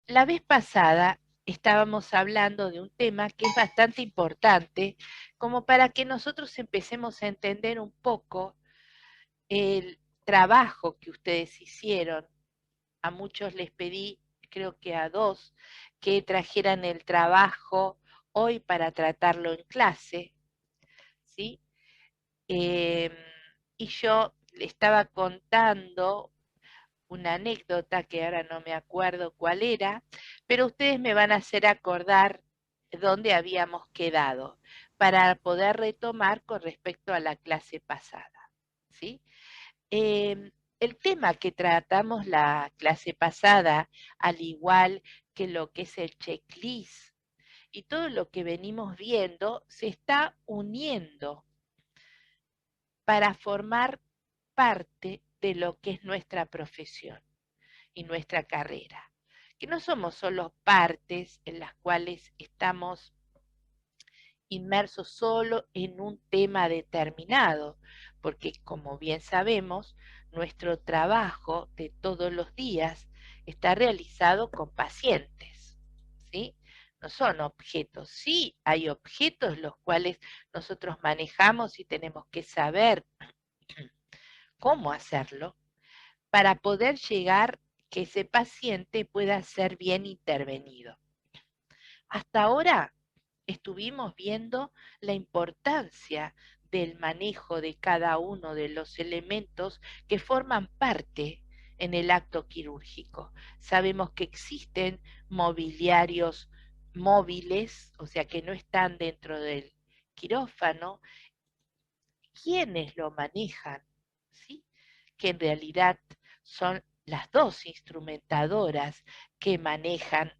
La vez pasada estábamos hablando de un tema que es bastante importante, como para que nosotros empecemos a entender un poco el trabajo que ustedes hicieron. A muchos les pedí, creo que a dos, que trajeran el trabajo hoy para tratarlo en clase, ¿sí? Em, y yo le estaba contando una anécdota que ahora no me acuerdo cuál era, pero ustedes me van a hacer acordar dónde habíamos quedado para poder retomar con respecto a la clase pasada, ¿sí? El tema que tratamos la clase pasada, al igual que lo que es el checklist y todo lo que venimos viendo, se está uniendo para formar parte de lo que es nuestra profesión y nuestra carrera, que no somos solo partes en las cuales estamos inmersos solo en un tema determinado, porque como bien sabemos, nuestro trabajo de todos los días está realizado con pacientes, ¿sí? No son objetos, sí hay objetos los cuales nosotros manejamos y tenemos que saber cómo hacerlo para poder llegar que ese paciente pueda ser bien intervenido. Hasta ahora estuvimos viendo la importancia del manejo de cada uno de los elementos que forman parte en el acto quirúrgico. Sabemos que existen mobiliarios móviles, o sea que no están dentro del quirófano. ¿Quiénes lo manejan? ¿Sí? Que en realidad son las dos instrumentadoras que manejan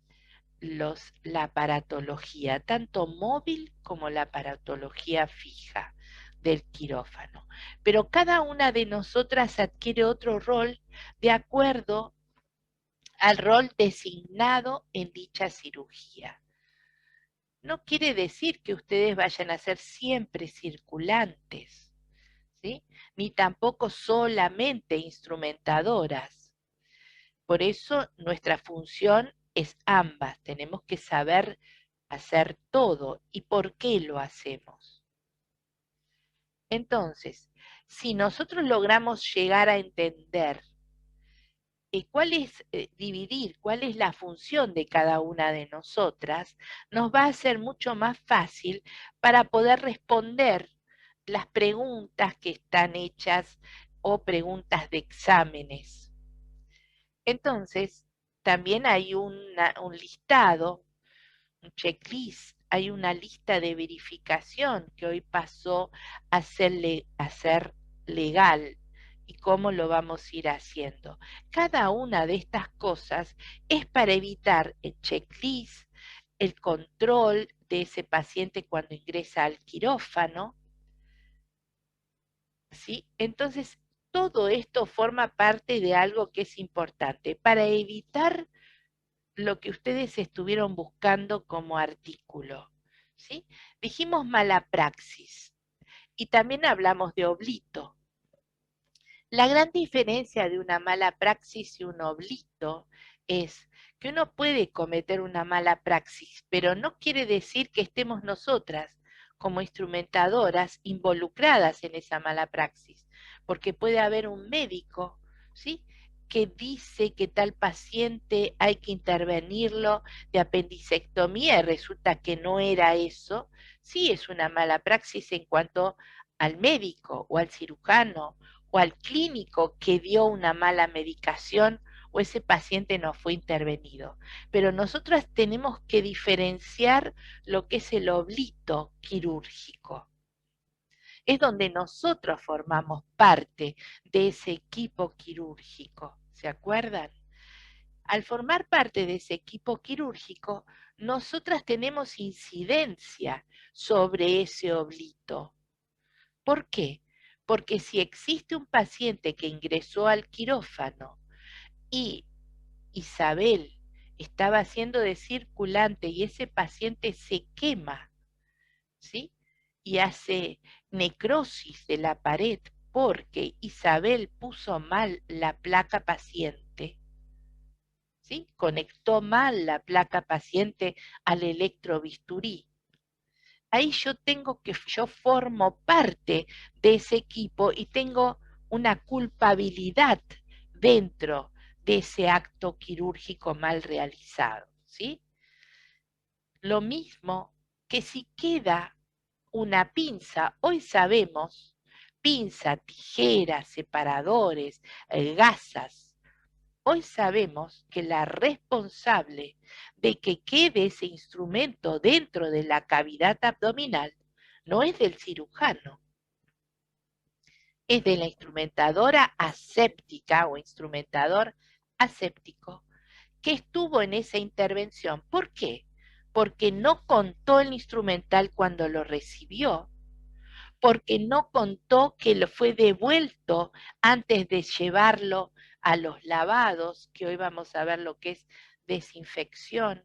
la aparatología, tanto móvil como la aparatología fija del quirófano. Pero cada una de nosotras adquiere otro rol de acuerdo al rol designado en dicha cirugía. No quiere decir que ustedes vayan a ser siempre circulantes, ¿sí? Ni tampoco solamente instrumentadoras. Por eso nuestra función es ambas. Tenemos que saber hacer todo y por qué lo hacemos. Entonces, si nosotros logramos llegar a entender dividir cuál es la función de cada una de nosotras, nos va a ser mucho más fácil para poder responder las preguntas que están hechas o preguntas de exámenes. Entonces, también hay un listado, un checklist, hay una lista de verificación que hoy pasó a ser legal y cómo lo vamos a ir haciendo. Cada una de estas cosas es para evitar el checklist, el control de ese paciente cuando ingresa al quirófano, ¿sí? Entonces, todo esto forma parte de algo que es importante para evitar lo que ustedes estuvieron buscando como artículo, ¿sí? Dijimos mala praxis y también hablamos de oblito. La gran diferencia de una mala praxis y un oblito es que uno puede cometer una mala praxis, pero no quiere decir que estemos nosotras como instrumentadoras involucradas en esa mala praxis, porque puede haber un médico, ¿sí?, que dice que tal paciente hay que intervenirlo de apendicectomía y resulta que no era eso. Sí es una mala praxis en cuanto al médico o al cirujano o al clínico que dio una mala medicación o ese paciente no fue intervenido. Pero nosotras tenemos que diferenciar lo que es el oblito quirúrgico. Es donde nosotros formamos parte de ese equipo quirúrgico. ¿Se acuerdan? Al formar parte de ese equipo quirúrgico, nosotras tenemos incidencia sobre ese oblito. ¿Por qué? Porque si existe un paciente que ingresó al quirófano y Isabel estaba haciendo de circulante y ese paciente se quema, ¿sí? Y hace necrosis de la pared porque Isabel puso mal la placa paciente, ¿sí? Conectó mal la placa paciente al electrobisturí. Ahí yo formo parte de ese equipo y tengo una culpabilidad dentro de ese acto quirúrgico mal realizado, ¿sí? Lo mismo que si queda una pinza, hoy sabemos, pinza, tijeras, separadores, gasas, hoy sabemos que la responsable de que quede ese instrumento dentro de la cavidad abdominal no es del cirujano, es de la instrumentadora aséptica o instrumentador aséptico que estuvo en esa intervención. ¿Por qué? Porque no contó el instrumental cuando lo recibió, porque no contó que lo fue devuelto antes de llevarlo a los lavados, que hoy vamos a ver lo que es desinfección,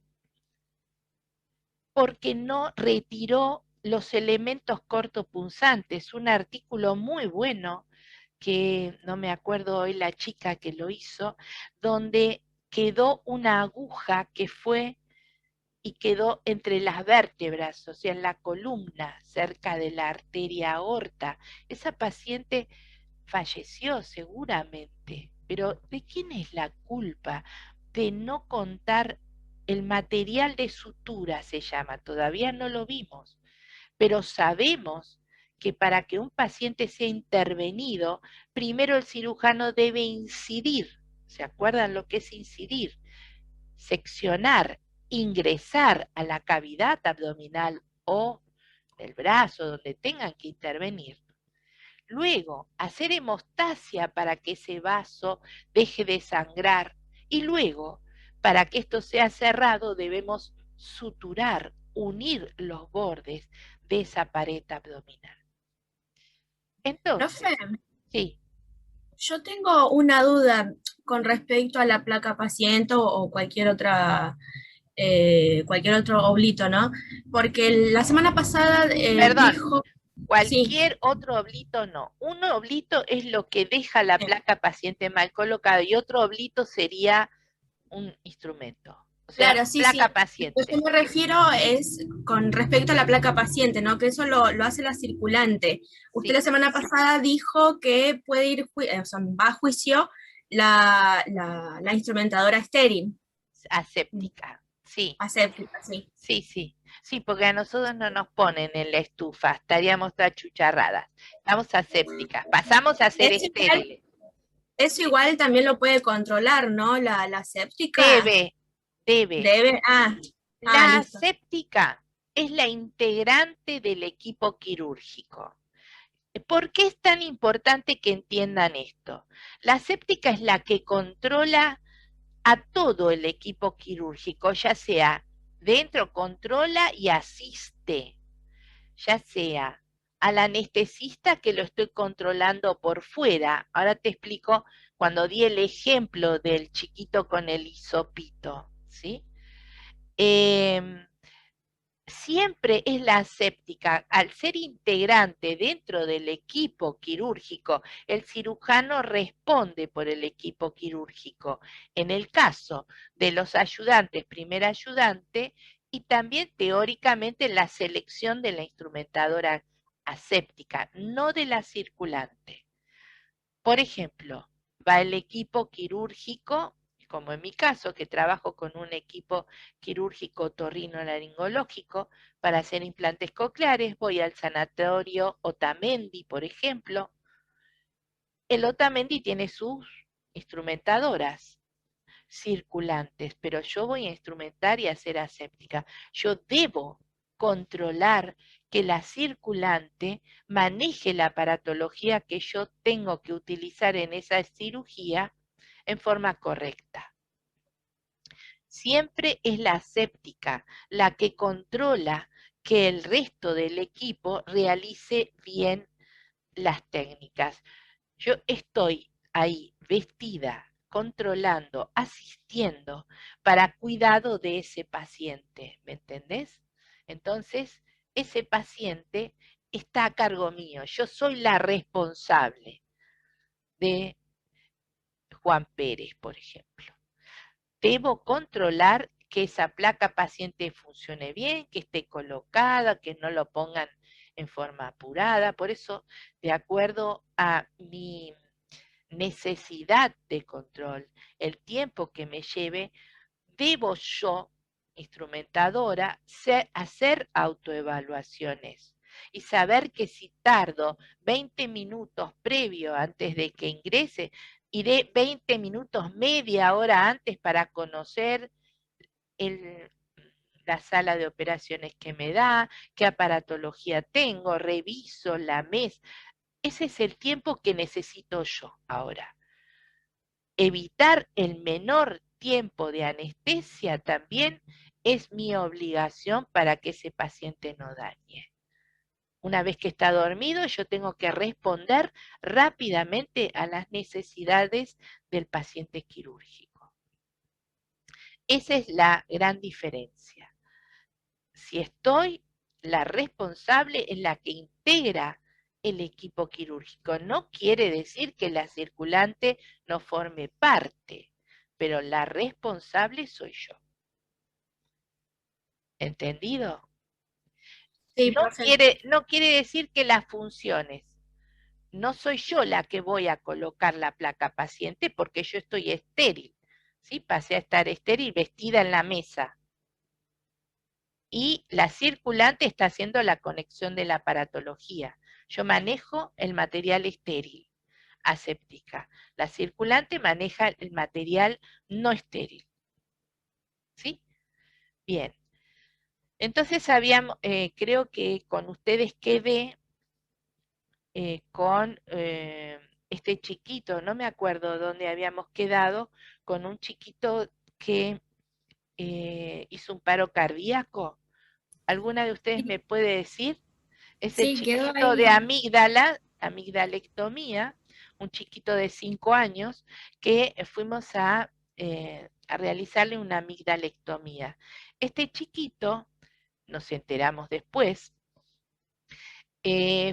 porque no retiró los elementos cortopunzantes, un artículo muy bueno que no me acuerdo hoy la chica que lo hizo, donde quedó una aguja que fue y quedó entre las vértebras, o sea, en la columna, cerca de la arteria aorta. Esa paciente falleció seguramente, pero ¿de quién es la culpa de no contar el material de sutura? Se llama, todavía no lo vimos, pero sabemos que para que un paciente sea intervenido, primero el cirujano debe incidir. ¿Se acuerdan lo que es incidir? Seccionar, ingresar a la cavidad abdominal o del brazo donde tengan que intervenir. Luego, hacer hemostasia para que ese vaso deje de sangrar. Y luego, para que esto sea cerrado, debemos suturar, unir los bordes de esa pared abdominal. Profe, Entonces, sí, yo tengo una duda con respecto a la placa paciente o cualquier otro oblito, ¿no? Porque la semana pasada perdón, dijo, sí, cualquier otro oblito no. Un oblito es lo que deja la placa paciente mal colocada y otro oblito sería un instrumento. O sea, claro, sí, sí. placa Lo que yo paciente. me refiero es con respecto a la placa paciente, ¿no? Que eso lo hace la circulante. Usted la Sí, semana pasada dijo que puede ir, o sea, va a juicio la instrumentadora estéril, aséptica. Sí, aséptica, sí. sí, sí. Sí, porque a nosotros no nos ponen en la estufa, estaríamos todas chucharradas. Estamos asépticas. Pasamos a ser Eso igual, estériles. eso igual también lo puede controlar, ¿no? La aséptica Debe, debe. debe, La listo. aséptica es la integrante del equipo quirúrgico. ¿Por qué es tan importante que entiendan esto? La aséptica es la que controla a todo el equipo quirúrgico, ya sea dentro, controla y asiste, ya sea al anestesista que lo estoy controlando por fuera. Ahora te explico cuando di el ejemplo del chiquito con el hisopito, ¿sí? Eh, Siempre es la aséptica, al ser integrante dentro del equipo quirúrgico, el cirujano responde por el equipo quirúrgico. En el caso de los ayudantes, primer ayudante, y también teóricamente la selección de la instrumentadora aséptica, no de la circulante. Por ejemplo, va el equipo quirúrgico, como en mi caso, que trabajo con un equipo quirúrgico otorrinolaringológico para hacer implantes cocleares, voy al sanatorio Otamendi, por ejemplo. El Otamendi tiene sus instrumentadoras circulantes, pero yo voy a instrumentar y a hacer aséptica. Yo debo controlar que la circulante maneje la aparatología que yo tengo que utilizar en esa cirugía en forma correcta. Siempre es la aséptica la que controla que el resto del equipo realice bien las técnicas. Yo estoy ahí vestida, controlando, asistiendo para cuidado de ese paciente, ¿me entendés? Entonces, ese paciente está a cargo mío. Yo soy la responsable de Juan Pérez, por ejemplo. debo controlar que esa placa paciente funcione bien, que esté colocada, que no lo pongan en forma apurada. Por eso, de acuerdo a mi necesidad de control, el tiempo que me lleve, debo yo, instrumentadora, hacer autoevaluaciones y saber que si tardo 20 minutos previo antes de que ingrese, iré 20 minutos, media hora antes para conocer el, la sala de operaciones que me da, qué aparatología tengo, reviso la mesa. Ese es el tiempo que necesito yo ahora. Evitar el menor tiempo de anestesia también es mi obligación para que ese paciente no dañe. Una vez que está dormido, yo tengo que responder rápidamente a las necesidades del paciente quirúrgico. Esa es la gran diferencia. Si estoy, la responsable es la que integra el equipo quirúrgico. No quiere decir que la circulante no forme parte, pero la responsable soy yo. ¿Entendido? Sí, perfecto. No quiere decir que las funciones, no soy yo la que voy a colocar la placa paciente porque yo estoy estéril, ¿sí? Pasé a estar estéril, vestida en la mesa. Y la circulante está haciendo la conexión de la aparatología. Yo manejo el material estéril, aséptica. La circulante maneja el material no estéril. ¿Sí? Bien. Entonces creo que con ustedes quedé con este chiquito, no me acuerdo dónde habíamos quedado, con un chiquito que hizo un paro cardíaco. ¿Alguna de ustedes me puede decir? Es el Sí, quedó chiquito de ahí. amígdala, amigdalectomía, un chiquito de 5 años, que fuimos a realizarle una amigdalectomía. Este chiquito, nos enteramos después,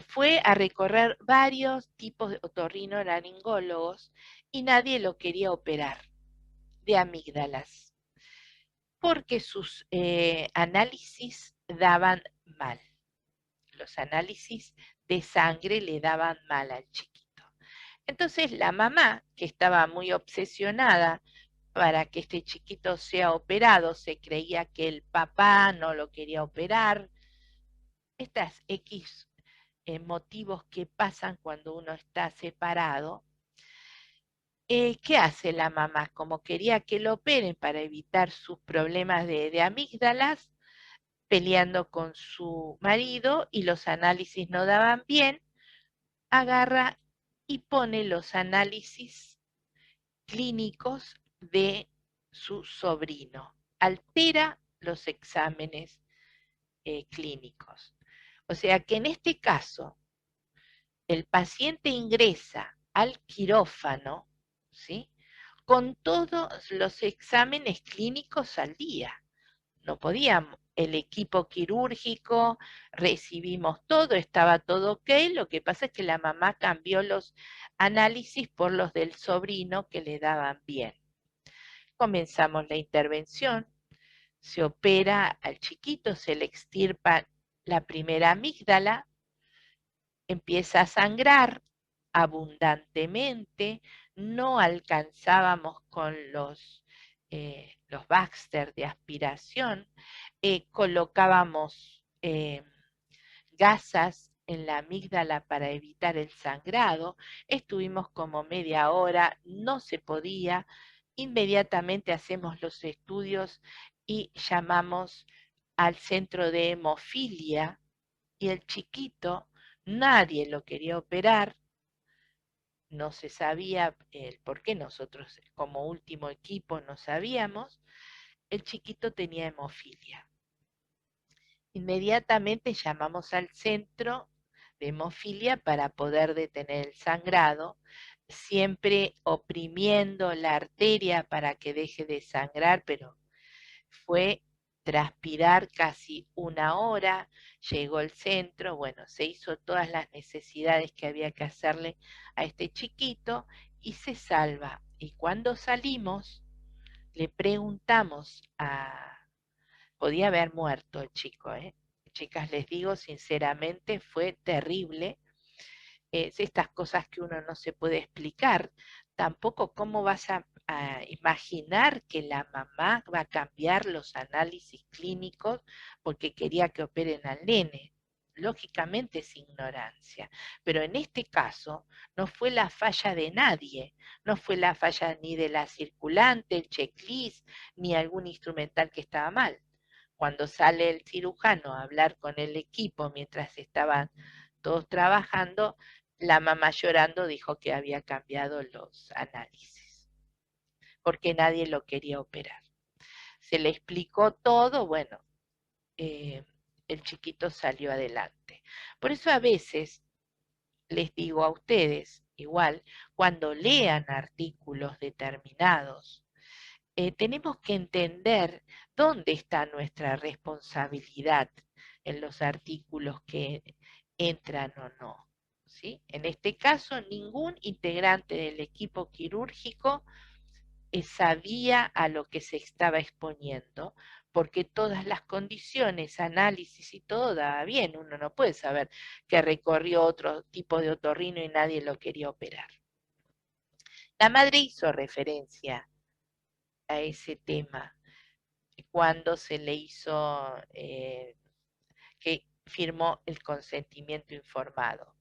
fue a recorrer varios tipos de otorrinolaringólogos y nadie lo quería operar de amígdalas, porque sus análisis daban mal. Los análisis de sangre le daban mal al chiquito. Entonces la mamá, que estaba muy obsesionada para que este chiquito sea operado, se creía que el papá no lo quería operar. Estas X motivos que pasan cuando uno está separado. ¿Qué hace la mamá? Como quería que lo operen para evitar sus problemas de amígdalas, peleando con su marido y los análisis no daban bien, agarra y pone los análisis clínicos de su sobrino. Altera los exámenes clínicos. O sea que en este caso, el paciente ingresa al quirófano, ¿sí? Con todos los exámenes clínicos al día. No podíamos, el equipo quirúrgico, recibimos todo, estaba todo ok, lo que pasa es que la mamá cambió los análisis por los del sobrino que le daban bien. Comenzamos la intervención, se opera al chiquito, se le extirpa la primera amígdala, empieza a sangrar abundantemente, no alcanzábamos con los Baxter de aspiración, colocábamos gasas en la amígdala para evitar el sangrado, estuvimos como media hora, no se podía, inmediatamente hacemos los estudios y llamamos al centro de hemofilia y el chiquito, nadie lo quería operar, no se sabía el por qué, nosotros como último equipo no sabíamos, el chiquito tenía hemofilia. Inmediatamente llamamos al centro de hemofilia para poder detener el sangrado, siempre oprimiendo la arteria para que deje de sangrar, pero fue transpirar casi una hora, llegó el centro, bueno, se hizo todas las necesidades que había que hacerle a este chiquito y se salva. Y cuando salimos, le preguntamos podía haber muerto el chico, ¿eh? Chicas, les digo sinceramente, fue terrible. Estas cosas que uno no se puede explicar. Tampoco cómo vas a imaginar que la mamá va a cambiar los análisis clínicos porque quería que operen al nene. Lógicamente es ignorancia, pero en este caso no fue la falla de nadie, no fue la falla ni de la circulante, el checklist, ni algún instrumental que estaba mal. Cuando sale el cirujano a hablar con el equipo mientras estaban todos trabajando, la mamá llorando dijo que había cambiado los análisis, porque nadie lo quería operar. Se le explicó todo, bueno, el chiquito salió adelante. Por eso a veces les digo a ustedes, igual, cuando lean artículos determinados, tenemos que entender dónde está nuestra responsabilidad en los artículos que entran o no. ¿Sí? En este caso, ningún integrante del equipo quirúrgico sabía a lo que se estaba exponiendo, porque todas las condiciones, análisis y todo daba bien. Uno no puede saber que recorrió otro tipo de otorrino y nadie lo quería operar. La madre hizo referencia a ese tema cuando se le hizo que firmó el consentimiento informado.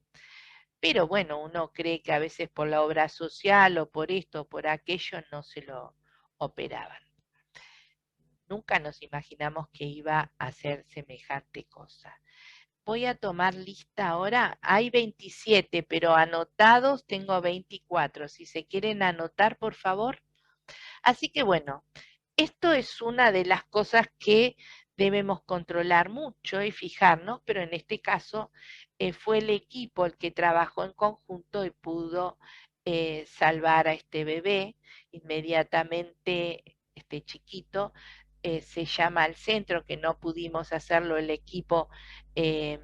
Pero bueno, uno cree que a veces por la obra social o por esto o por aquello no se lo operaban. Nunca nos imaginamos que iba a hacer semejante cosa. Voy a tomar lista ahora. Hay 27, pero anotados tengo 24. Si se quieren anotar, por favor. Así que bueno, esto es una de las cosas que debemos controlar mucho y fijarnos, pero en este caso fue el equipo el que trabajó en conjunto y pudo salvar a este bebé. Inmediatamente este chiquito se llama al centro, que no pudimos hacerlo el equipo que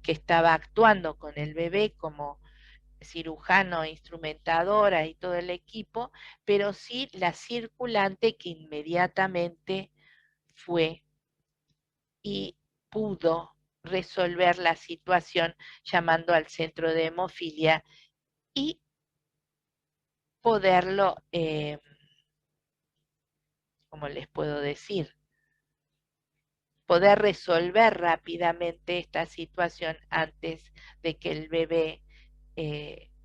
estaba actuando con el bebé como cirujano, instrumentadora y todo el equipo, pero sí la circulante que inmediatamente fue y pudo resolver la situación llamando al centro de hemofilia y poderlo, ¿cómo les puedo decir? Poder resolver rápidamente esta situación antes de que el bebé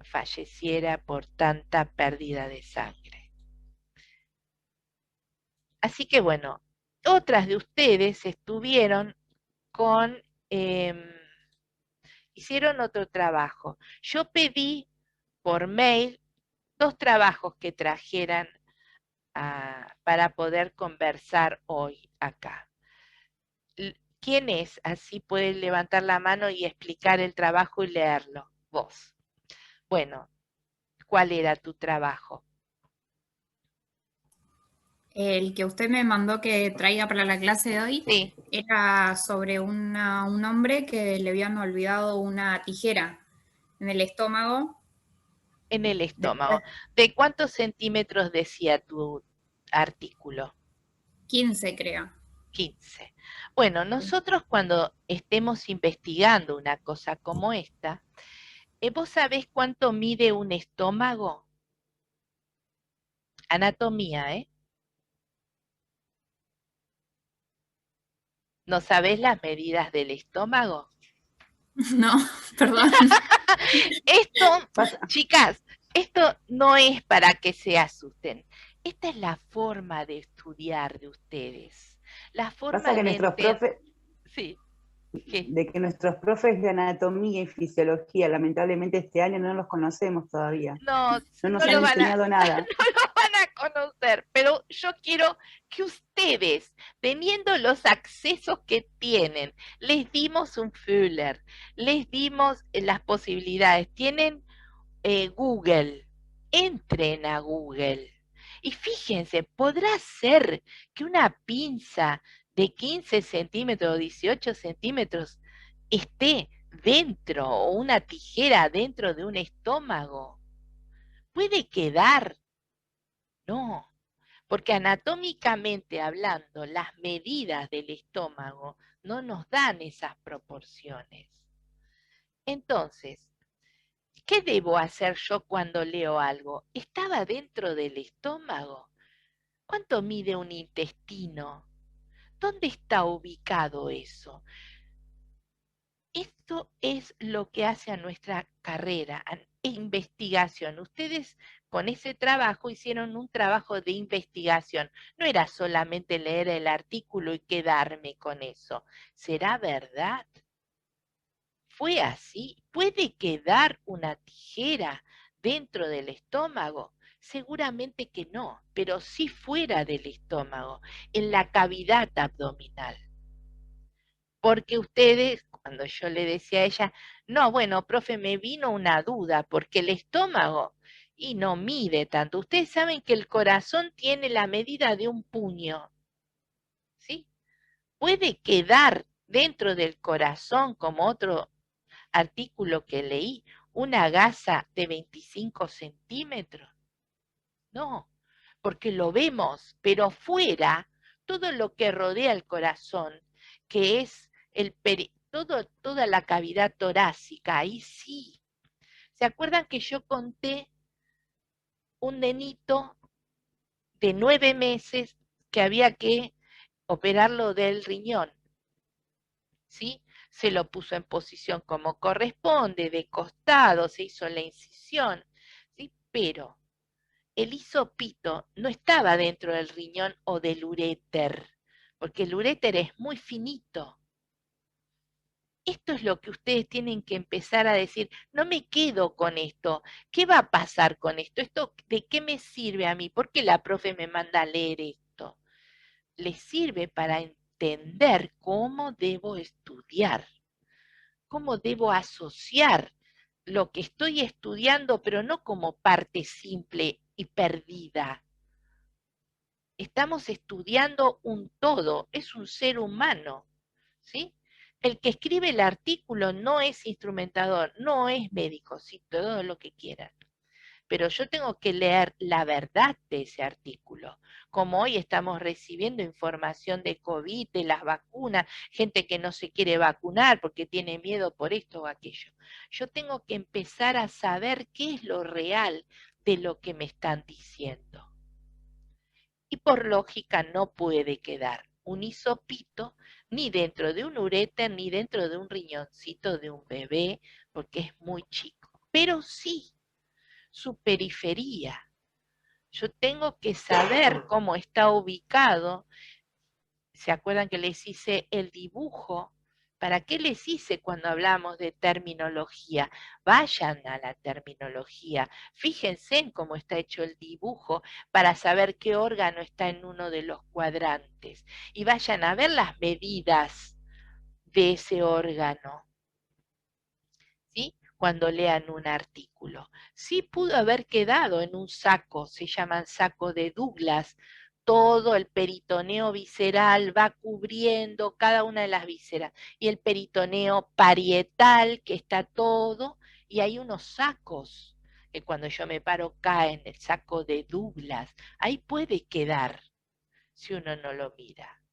falleciera por tanta pérdida de sangre. Así que bueno, otras de ustedes estuvieron con, hicieron otro trabajo. Yo pedí por mail 2 trabajos que trajeran para poder conversar hoy acá. ¿Quién es? Así pueden levantar la mano y explicar el trabajo y leerlo. Vos. Bueno, ¿cuál era tu trabajo? El que usted me mandó que traiga para la clase de hoy Sí. era sobre un hombre que le habían olvidado una tijera en el estómago. En el estómago. Después, ¿De cuántos centímetros decía tu artículo? 15, creo. 15. Bueno, nosotros cuando estemos investigando una cosa como esta, ¿vos sabés cuánto mide un estómago? Anatomía, ¿eh? ¿No sabés las medidas del estómago? No, perdón. Esto, Pasa, chicas, esto no es para que se asusten. Esta es la forma de estudiar de ustedes. La forma pasa que de nuestros entender. profes, Sí, ¿qué? de que nuestros profes de anatomía y fisiología, lamentablemente este año no los conocemos todavía. No, No nos no han lo van a, enseñado nada. no lo van a conocer, pero yo quiero que ustedes, teniendo los accesos que tienen, les dimos un Fuller, les dimos las posibilidades, tienen Google, entren a Google y fíjense, podrá ser que una pinza de 15 centímetros o 18 centímetros esté dentro o una tijera dentro de un estómago. ¿Puede quedar? No. porque anatómicamente hablando, las medidas del estómago no nos dan esas proporciones. Entonces, ¿qué debo hacer yo cuando leo algo? ¿Estaba dentro del estómago? ¿Cuánto mide un intestino? ¿Dónde está ubicado eso? Esto es lo que hace a nuestra carrera, a investigación. Ustedes con ese trabajo hicieron un trabajo de investigación. No era solamente leer el artículo y quedarme con eso. ¿Será verdad? ¿Fue así? ¿Puede quedar una tijera dentro del estómago? Seguramente que no, pero sí fuera del estómago, en la cavidad abdominal. Porque ustedes, cuando yo le decía a ella, no, bueno, profe, me vino una duda, porque el estómago, y no mide tanto. Ustedes saben que el corazón tiene la medida de un puño, ¿sí? Puede quedar dentro del corazón, como otro artículo que leí, una gasa de 25 centímetros. No, porque lo vemos, pero fuera, todo lo que rodea el corazón, que es toda la cavidad torácica, ahí sí. ¿Se acuerdan que yo conté un nenito de 9 meses que había que operarlo del riñón? ¿Sí? Se lo puso en posición como corresponde, de costado, se hizo la incisión, ¿sí? Pero el hisopito no estaba dentro del riñón o del uréter, porque el uréter es muy finito. Esto es lo que ustedes tienen que empezar a decir, no me quedo con esto, ¿qué va a pasar con esto? ¿Esto de qué me sirve a mí? ¿Por qué la profe me manda a leer esto? Les sirve para entender cómo debo estudiar, cómo debo asociar lo que estoy estudiando, pero no como parte simple y perdida. Estamos estudiando un todo, es un ser humano, ¿sí? El que escribe el artículo no es instrumentador, no es médico, sí, todo lo que quieran. Pero yo tengo que leer la verdad de ese artículo. Como hoy estamos recibiendo información de COVID, de las vacunas, gente que no se quiere vacunar porque tiene miedo por esto o aquello. Yo tengo que empezar a saber qué es lo real de lo que me están diciendo. Y por lógica no puede quedar un hisopito ni dentro de un uréter ni dentro de un riñoncito de un bebé, porque es muy chico. Pero sí su periferia. Yo tengo que saber cómo está ubicado. ¿Se acuerdan que les hice el dibujo? ¿Para qué les hice cuando hablamos de terminología? Vayan a la terminología, fíjense en cómo está hecho el dibujo para saber qué órgano está en uno de los cuadrantes y vayan a ver las medidas de ese órgano, ¿sí? Cuando lean un artículo. Sí pudo haber quedado en un saco, se llaman saco de Douglas, todo el peritoneo visceral va cubriendo cada una de las vísceras, y el peritoneo parietal que está todo, y hay unos sacos que cuando yo me paro caen, el saco de Douglas, ahí puede quedar si uno no lo mira.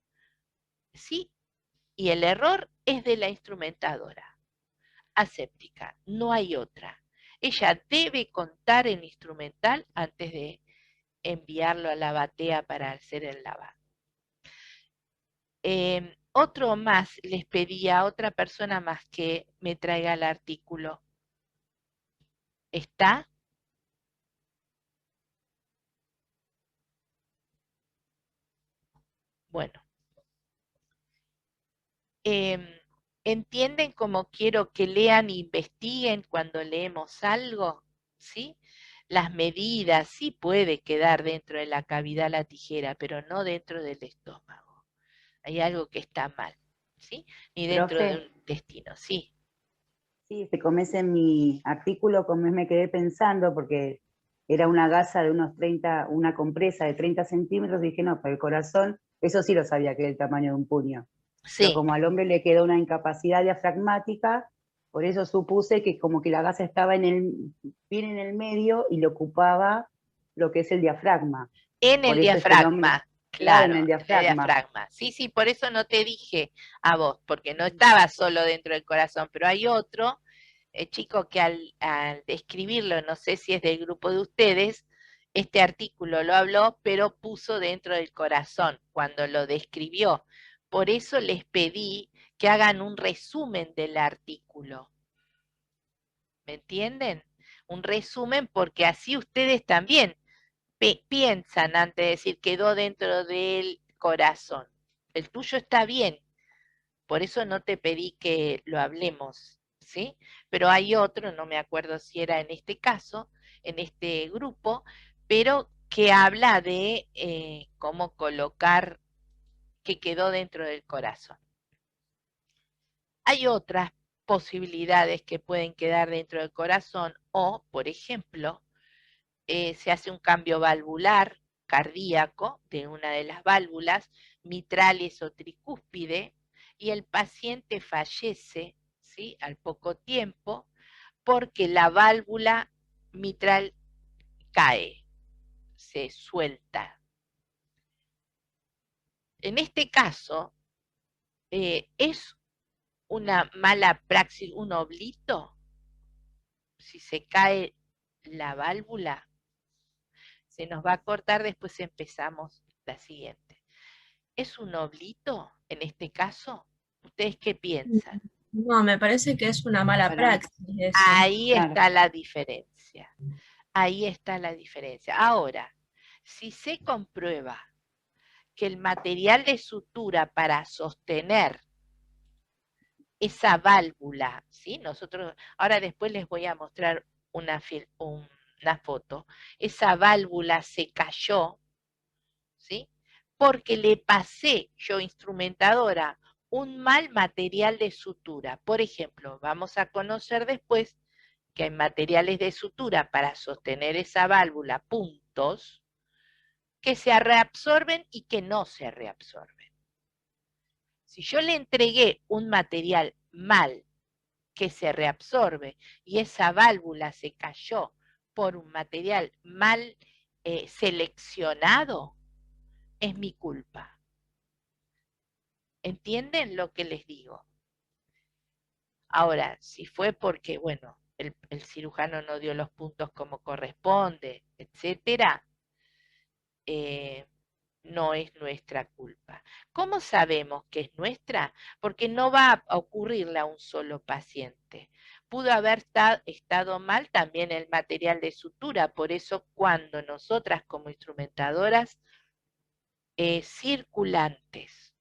Sí, y el error es de la instrumentadora. Aséptica, no hay otra. Ella debe contar el instrumental antes de enviarlo a la batea para hacer el lavado. Otro más les pedía a otra persona más que me traiga el artículo. ¿Está? Bueno. ¿Entienden cómo quiero que lean e investiguen cuando leemos algo? ¿Sí? Las medidas sí puede quedar dentro de la cavidad la tijera, pero no dentro del estómago. Hay algo que está mal, ¿sí? Ni dentro de un Profe, intestino, sí. sí, te comes en mi artículo, como me quedé pensando, porque era una gasa de unos 30, una compresa de 30 centímetros, dije, no, para el corazón, eso sí lo sabía que era el tamaño de un puño. Pero Sí, como al hombre le quedó una incapacidad diafragmática, por eso supuse que como que la gasa estaba bien en el medio y le ocupaba lo que es el diafragma. En el Por eso ese nombre, diafragma, claro, en claro, el en el diafragma. diafragma. Sí, sí, por eso no te dije a vos, porque no estaba solo dentro del corazón, pero hay otro chico que al describirlo, no sé si es del grupo de ustedes, este artículo lo habló, pero puso dentro del corazón cuando lo describió. Por eso les pedí que hagan un resumen del artículo. ¿Me entienden? Un resumen porque así ustedes también piensan antes de decir quedó dentro del corazón. El tuyo está bien, por eso no te pedí que lo hablemos, ¿sí? Pero hay otro, no me acuerdo si era en este caso, en este grupo, pero que habla de cómo colocar que quedó dentro del corazón. Hay otras posibilidades que pueden quedar dentro del corazón o, por ejemplo, se hace un cambio valvular cardíaco de una de las válvulas, mitrales o tricúspide, y el paciente fallece, ¿sí?, al poco tiempo, porque la válvula mitral cae, se suelta. En este caso, es una mala praxis, un oblito, si se cae la válvula, se nos va a cortar, después empezamos la siguiente. ¿Es un oblito en este caso? ¿Ustedes qué piensan? No, me parece que es una mala Para mí, praxis eso. Ahí claro. está la diferencia. Ahí está la diferencia. Ahora, si se comprueba que el material de sutura para sostener esa válvula, ¿sí? Nosotros, ahora después les voy a mostrar una foto, esa válvula se cayó, ¿sí? Porque le pasé yo, instrumentadora, un mal material de sutura. Por ejemplo, vamos a conocer después que hay materiales de sutura para sostener esa válvula, puntos, que se reabsorben y que no se reabsorben. Si yo le entregué un material mal que se reabsorbe y esa válvula se cayó por un material mal seleccionado, es mi culpa. ¿Entienden lo que les digo? Ahora, si fue porque, bueno, el cirujano no dio los puntos como corresponde, etcétera, no es nuestra culpa. ¿Cómo sabemos que es nuestra? Porque no va a ocurrirle a un solo paciente. Pudo haber estado mal también el material de sutura, por eso cuando nosotras como instrumentadoras circulantes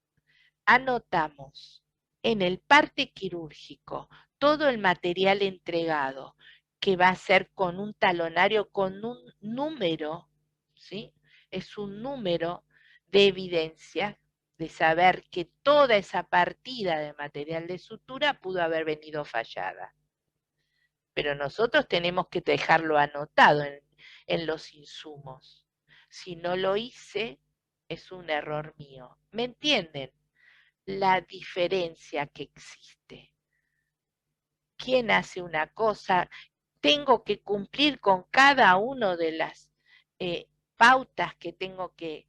anotamos en el parte quirúrgico todo el material entregado, que va a ser con un talonario, con un número, ¿sí? Es un número de evidencia de saber que toda esa partida de material de sutura pudo haber venido fallada. Pero nosotros tenemos que dejarlo anotado en los insumos. Si no lo hice, es un error mío. ¿Me entienden? La diferencia que existe. ¿Quién hace una cosa? Tengo que cumplir con cada una de las pautas que tengo que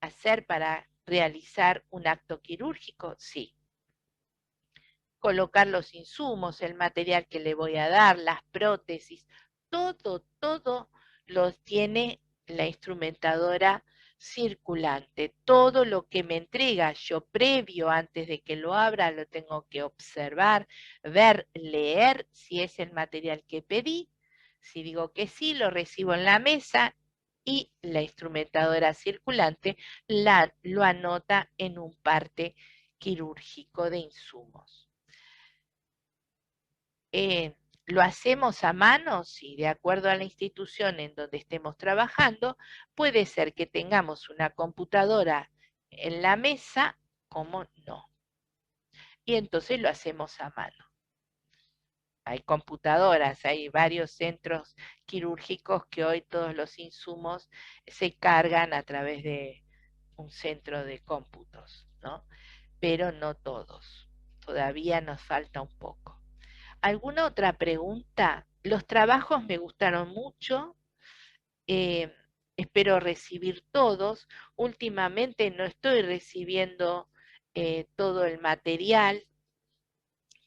hacer para realizar un acto quirúrgico. Sí. Colocar los insumos, el material que le voy a dar, las prótesis, todo lo tiene la instrumentadora circulante. Todo lo que me entrega yo previo, antes de que lo abra, lo tengo que observar, ver, leer si es el material que pedí. Si digo que sí, lo recibo en la mesa y la instrumentadora circulante lo anota en un parte quirúrgico de insumos. Lo hacemos a mano, sí, de acuerdo a la institución en donde estemos trabajando, puede ser que tengamos una computadora en la mesa, como no. Y entonces lo hacemos a mano. Hay computadoras, hay varios centros quirúrgicos que hoy todos los insumos se cargan a través de un centro de cómputos, ¿no? Pero no todos. Todavía nos falta un poco. ¿Alguna otra pregunta? Los trabajos me gustaron mucho. espero recibir todos. Últimamente no estoy recibiendo todo el material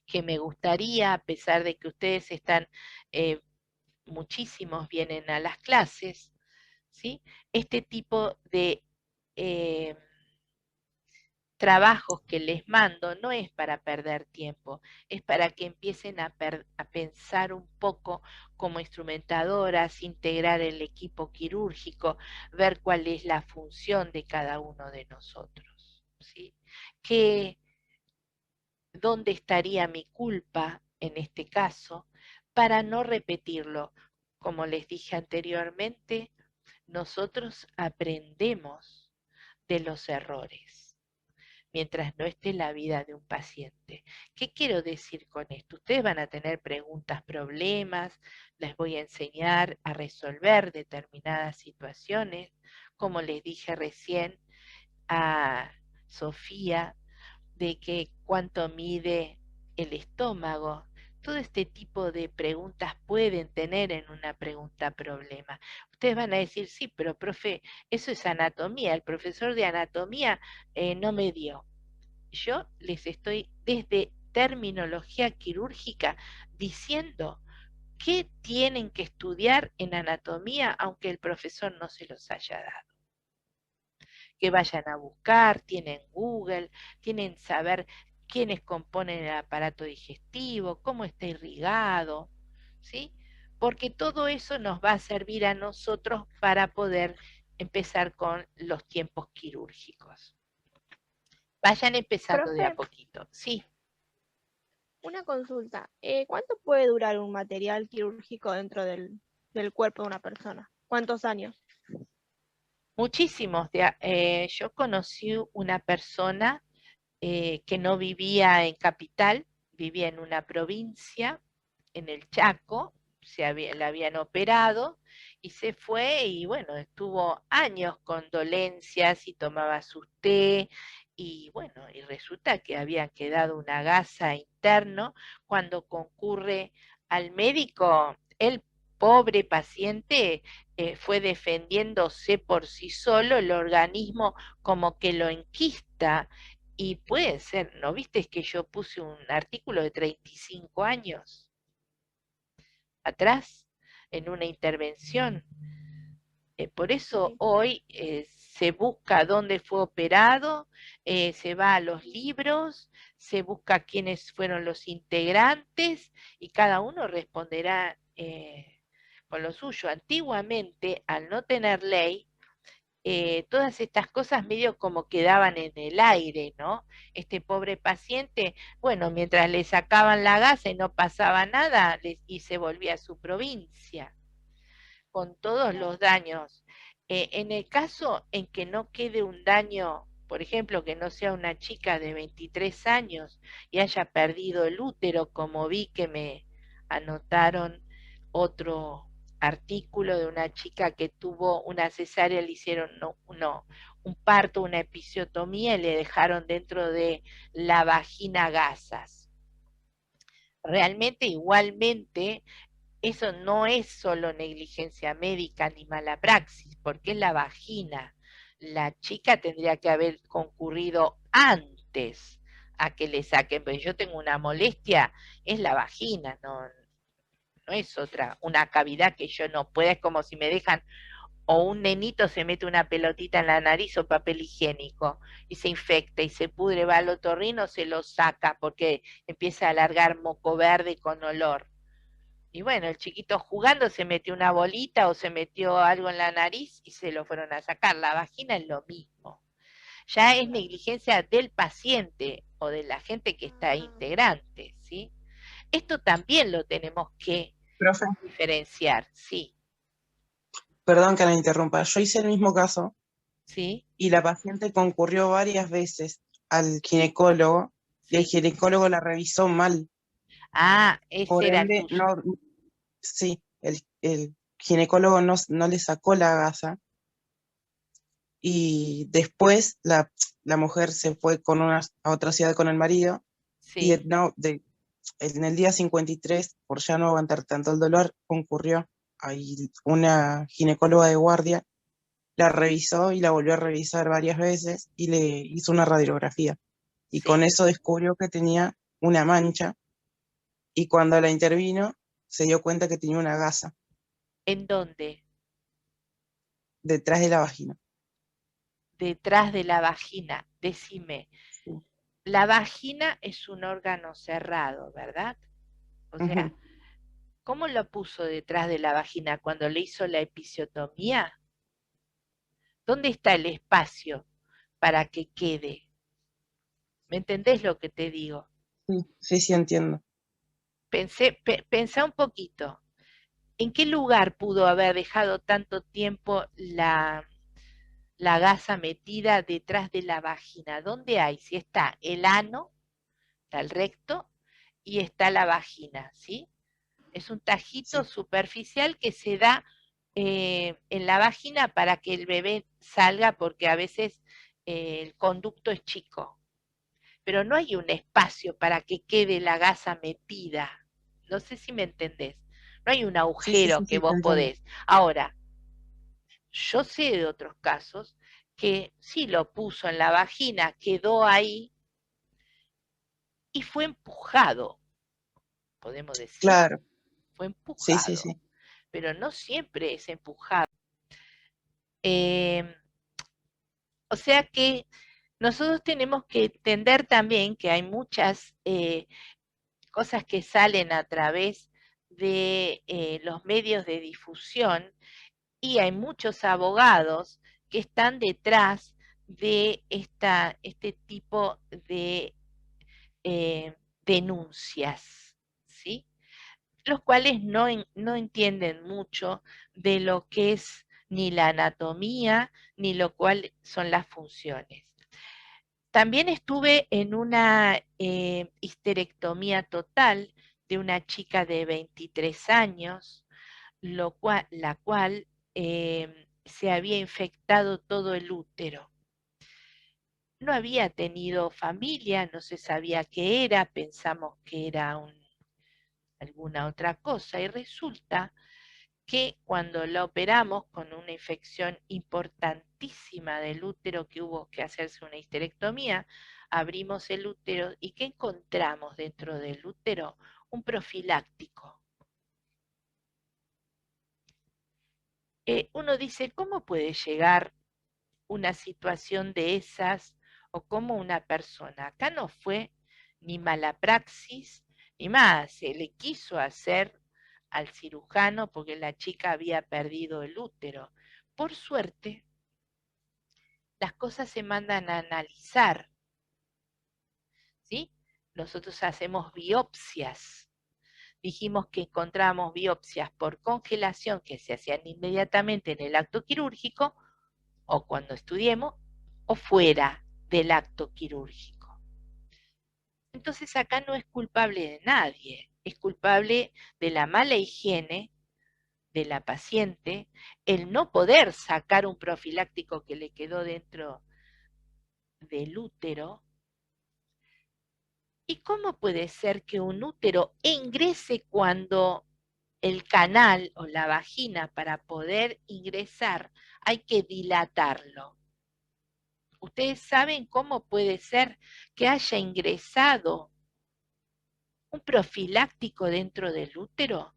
que me gustaría, a pesar de que ustedes están, muchísimos vienen a las clases, ¿sí? Este tipo de trabajos que les mando no es para perder tiempo, es para que empiecen a pensar un poco como instrumentadoras, integrar el equipo quirúrgico, ver cuál es la función de cada uno de nosotros, ¿sí? ¿Dónde estaría mi culpa en este caso para no repetirlo? Como les dije anteriormente, nosotros aprendemos de los errores mientras no esté la vida de un paciente. ¿Qué quiero decir con esto? Ustedes van a tener preguntas, problemas, les voy a enseñar a resolver determinadas situaciones, como les dije recién a Sofía, de que cuánto mide el estómago. Todo este tipo de preguntas pueden tener en una pregunta problema. Ustedes van a decir, sí, pero profe, eso es anatomía, el profesor de anatomía no me dio. Yo les estoy desde terminología quirúrgica diciendo qué tienen que estudiar en anatomía aunque el profesor no se los haya dado. Que vayan a buscar, tienen Google, tienen saber quiénes componen el aparato digestivo, cómo está irrigado, ¿sí? Porque todo eso nos va a servir a nosotros para poder empezar con los tiempos quirúrgicos. Vayan empezando de a Profe, poquito, sí. una consulta. ¿Cuánto puede durar un material quirúrgico dentro del cuerpo de una persona? ¿Cuántos años? Muchísimos. Yo conocí una persona que no vivía en capital, vivía en una provincia, en el Chaco, la habían operado y se fue y bueno, estuvo años con dolencias y tomaba sus té y bueno, y resulta que había quedado una gasa interno cuando concurre al médico, el pobre paciente fue defendiéndose por sí solo, el organismo como que lo enquista y puede ser, ¿no viste que yo puse un artículo de 35 años atrás en una intervención? Por eso Sí. hoy se busca dónde fue operado, se va a los libros, se busca quiénes fueron los integrantes y cada uno responderá con lo suyo. Antiguamente, al no tener ley, todas estas cosas medio como quedaban en el aire, ¿no? Este pobre paciente, bueno, mientras le sacaban la gasa y no pasaba nada, y se volvía a su provincia, con todos los daños. En el caso en que no quede un daño, por ejemplo, que no sea una chica de 23 años y haya perdido el útero, como vi que me anotaron otro artículo de una chica que tuvo una cesárea, le hicieron un parto, una episiotomía y le dejaron dentro de la vagina gasas. Realmente, igualmente, eso no es solo negligencia médica ni mala praxis, porque es la vagina. La chica tendría que haber concurrido antes a que le saquen, pero yo tengo una molestia, es la vagina, no es otra, una cavidad que yo no pueda, es como si me dejan, o un nenito se mete una pelotita en la nariz o papel higiénico y se infecta y se pudre, va al otorrino, se lo saca porque empieza a alargar moco verde con olor. Y bueno, el chiquito jugando se metió una bolita o se metió algo en la nariz y se lo fueron a sacar. La vagina es lo mismo. Ya es negligencia del paciente o de la gente que está integrante, ¿sí? Esto también lo tenemos que Profe, diferenciar, sí, perdón que la interrumpa. Yo hice el mismo caso sí, y la paciente concurrió varias veces al ginecólogo y el sí. ginecólogo la revisó mal. Ah, ese Por era el ende, tuyo. sí, el ginecólogo no le sacó la gasa y después la mujer se fue a otra ciudad con el marido y Sí. en el día 53, por ya no aguantar tanto el dolor, concurrió ahí una ginecóloga de guardia la revisó y la volvió a revisar varias veces y le hizo una radiografía. Y Sí. con eso descubrió que tenía una mancha y cuando la intervino se dio cuenta que tenía una gasa ¿En dónde? detrás de la vagina. Detrás de la vagina. Decime, Sí. la vagina es un órgano cerrado, ¿verdad? O sea, Ujú. ¿cómo lo puso detrás de la vagina cuando le hizo la episiotomía? ¿Dónde está el espacio para que quede? ¿Me entendés lo que te digo? Sí, entiendo. Pensá un poquito. ¿En qué lugar pudo haber dejado tanto tiempo la gasa metida detrás de la vagina? ¿Dónde hay? Si está el ano, está el recto y está la vagina, ¿sí? Es un tajito Sí, superficial que se da en la vagina para que el bebé salga porque a veces el conducto es chico. Pero no hay un espacio para que quede la gasa metida. No sé si me entendés. No hay un agujero que sí, te vos entiendo. podés. Ahora, yo sé de otros casos que sí lo puso en la vagina, quedó ahí y fue empujado, podemos decir. Claro, Fue sí, empujado, sí. pero no siempre es empujado. Eh, o sea que nosotros tenemos que entender también que hay muchas cosas que salen a través de los medios de difusión y hay muchos abogados que están detrás de este tipo de denuncias, ¿sí? Los cuales no entienden mucho de lo que es ni la anatomía ni lo cual son las funciones. También estuve en una histerectomía total de una chica de 23 años, la cual se había infectado todo el útero. No había tenido familia, no se sabía qué era, pensamos que era alguna otra cosa y resulta que cuando la operamos con una infección importantísima del útero que hubo que hacerse una histerectomía, abrimos el útero y ¿qué encontramos dentro del útero? Un profiláctico. Uno dice, ¿cómo puede llegar una situación de esas o cómo una persona? Acá no fue ni mala praxis, ni más, se le quiso hacer al cirujano porque la chica había perdido el útero. Por suerte, las cosas se mandan a analizar, ¿sí? Nosotros hacemos biopsias. Dijimos que encontramos biopsias por congelación que se hacían inmediatamente en el acto quirúrgico o cuando estudiemos o fuera del acto quirúrgico. Entonces acá no es culpable de nadie, es culpable de la mala higiene de la paciente, el no poder sacar un profiláctico que le quedó dentro del útero. ¿Y cómo puede ser que un útero ingrese cuando el canal o la vagina para poder ingresar hay que dilatarlo? ¿Ustedes saben cómo puede ser que haya ingresado un profiláctico dentro del útero?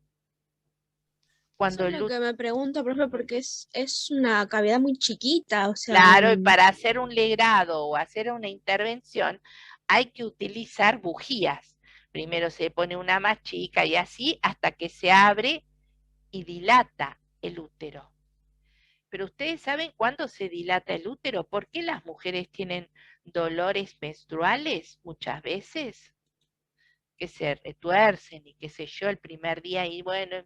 Eso Cuando es el lo útero, que me pregunto, profe, porque es una cavidad muy chiquita, o sea, claro, y para hacer un legrado o hacer una intervención hay que utilizar bujías. Primero se pone una más chica y así hasta que se abre y dilata el útero. Pero ustedes saben cuándo se dilata el útero, ¿por qué las mujeres tienen dolores menstruales muchas veces? Que se retuercen y qué sé yo el primer día y bueno,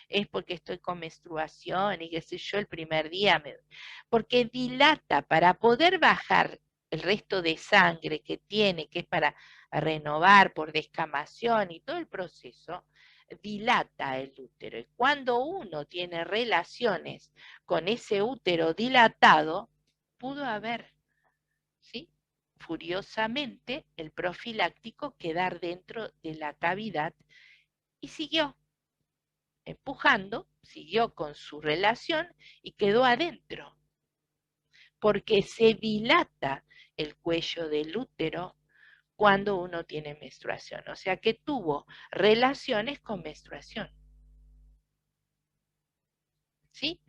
es porque estoy con menstruación y qué sé yo el primer día, porque dilata para poder bajar el resto de sangre que tiene, que es para renovar por descamación y todo el proceso, dilata el útero. Y cuando uno tiene relaciones con ese útero dilatado, pudo haber, ¿sí? Furiosamente el profiláctico quedar dentro de la cavidad y siguió empujando, siguió con su relación y quedó adentro. porque se dilata el cuello del útero cuando uno tiene menstruación. O sea que tuvo relaciones con menstruación. ¿Sí?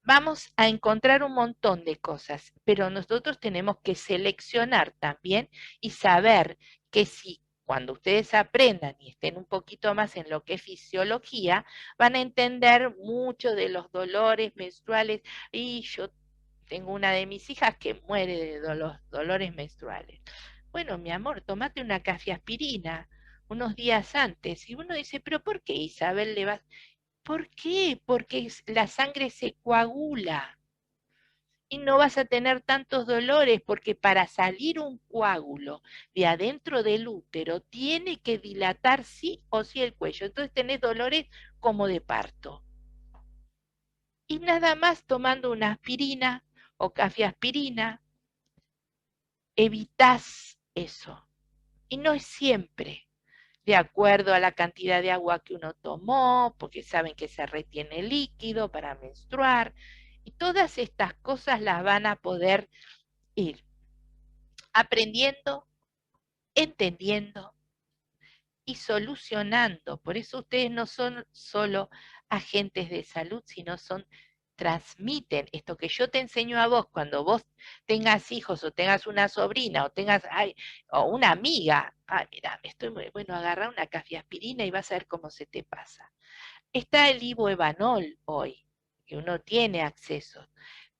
Vamos a encontrar un montón de cosas, pero nosotros tenemos que seleccionar también y saber que si cuando ustedes aprendan y estén un poquito más en lo que es fisiología, van a entender mucho de los dolores menstruales. Y yo tengo una de mis hijas que muere de dolores menstruales. Bueno, mi amor, tomate una cafeaspirina unos días antes. Y uno dice, ¿pero por qué, Isabel, le vas? ¿Por qué? Porque la sangre se coagula y no vas a tener tantos dolores, porque para salir un coágulo de adentro del útero tiene que dilatar sí o sí el cuello. Entonces tenés dolores como de parto. Y nada más tomando una aspirina o cafeaspirina, evitás eso. Y no es siempre de acuerdo a la cantidad de agua que uno tomó, porque saben que se retiene líquido para menstruar, y todas estas cosas las van a poder ir aprendiendo, entendiendo y solucionando. Por eso ustedes no son solo agentes de salud, sino transmiten esto que yo te enseño a vos cuando vos tengas hijos o tengas una sobrina o tengas o una amiga. Mira, estoy muy bueno, agarra una cafeaspirina y vas a ver cómo se te pasa. Está el ibuevanol hoy, que uno tiene acceso,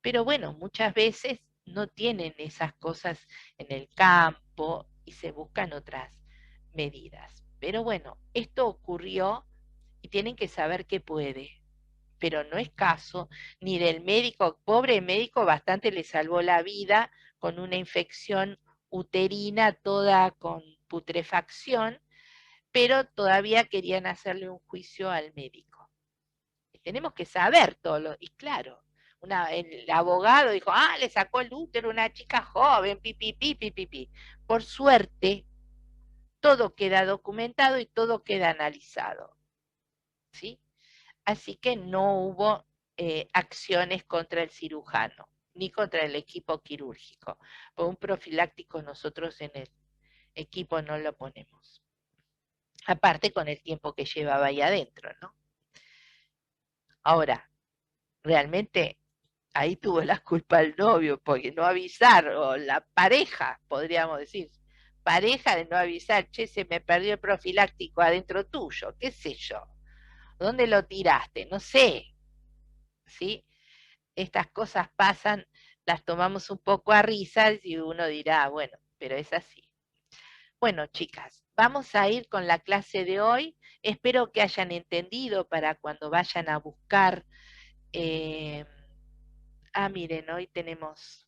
pero bueno, muchas veces no tienen esas cosas en el campo y se buscan otras medidas. Pero bueno, esto ocurrió y tienen que saber que puede, pero no es caso ni del médico, pobre médico, bastante le salvó la vida con una infección uterina toda con putrefacción, pero todavía querían hacerle un juicio al médico. Y tenemos que saber todo, y claro, el abogado dijo, le sacó el útero una chica joven, pi. Por suerte, todo queda documentado y todo queda analizado, ¿sí? Así que no hubo acciones contra el cirujano, ni contra el equipo quirúrgico. Por un profiláctico nosotros en el equipo no lo ponemos. Aparte con el tiempo que llevaba ahí adentro, ¿no? Ahora, realmente ahí tuvo la culpa el novio, porque no avisar, o la pareja, podríamos decir, pareja de no avisar, che, se me perdió el profiláctico adentro tuyo, qué sé yo. ¿Dónde lo tiraste? No sé, ¿sí? Estas cosas pasan, las tomamos un poco a risas y uno dirá, bueno, pero es así. Bueno, chicas, vamos a ir con la clase de hoy. Espero que hayan entendido para cuando vayan a buscar. Miren, hoy tenemos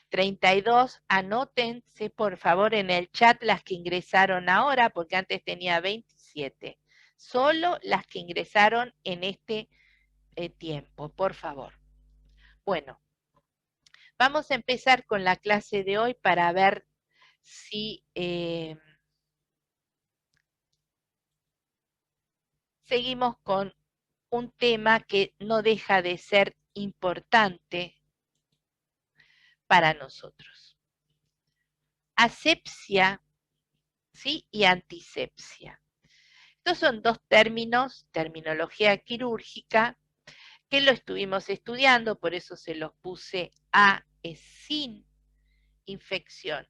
32. Anótense, por favor, en el chat las que ingresaron ahora, porque antes tenía 27. Solo las que ingresaron en este tiempo, por favor. Bueno, vamos a empezar con la clase de hoy para ver si seguimos con un tema que no deja de ser importante para nosotros. Asepsia, ¿sí? Y antisepsia. Estos son dos términos, terminología quirúrgica, que lo estuvimos estudiando, por eso se los puse A, es sin infección.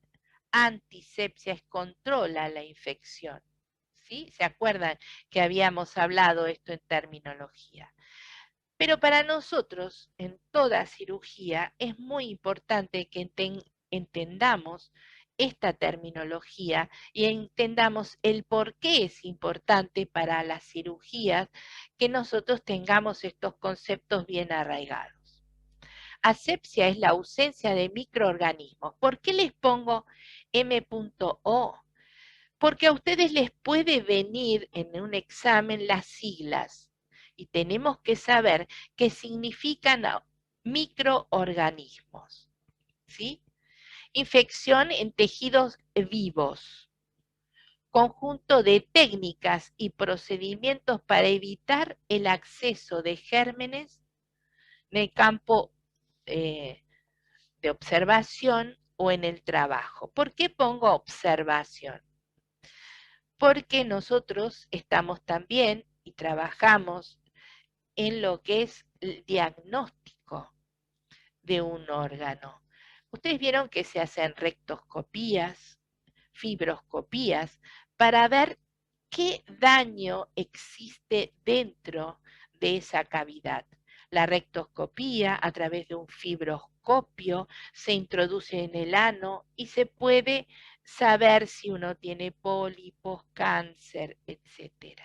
Antisepsia es controla la infección. ¿Sí? ¿Se acuerdan que habíamos hablado esto en terminología? Pero para nosotros, en toda cirugía, es muy importante que entendamos esta terminología y entendamos el por qué es importante para las cirugías que nosotros tengamos estos conceptos bien arraigados. Asepsia es la ausencia de microorganismos. ¿Por qué les pongo M.O? Porque a ustedes les puede venir en un examen las siglas y tenemos que saber qué significan microorganismos, ¿sí? Infección en tejidos vivos, conjunto de técnicas y procedimientos para evitar el acceso de gérmenes en el campo de observación o en el trabajo. ¿Por qué pongo observación? Porque nosotros estamos también y trabajamos en lo que es el diagnóstico de un órgano. Ustedes vieron que se hacen rectoscopías, fibroscopías, para ver qué daño existe dentro de esa cavidad. La rectoscopía, a través de un fibroscopio, se introduce en el ano y se puede saber si uno tiene pólipos, cáncer, etc.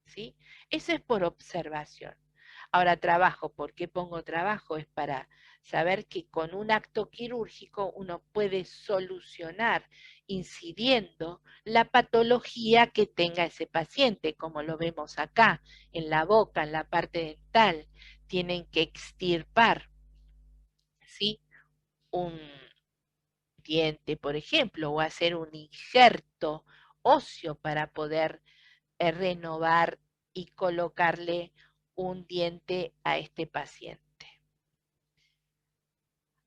¿Sí? Eso es por observación. Ahora, trabajo, ¿por qué pongo trabajo? Es para saber que con un acto quirúrgico uno puede solucionar, incidiendo la patología que tenga ese paciente, como lo vemos acá, en la boca, en la parte dental. Tienen que extirpar, ¿sí?, un diente, por ejemplo, o hacer un injerto óseo para poder renovar y colocarle un diente a este paciente.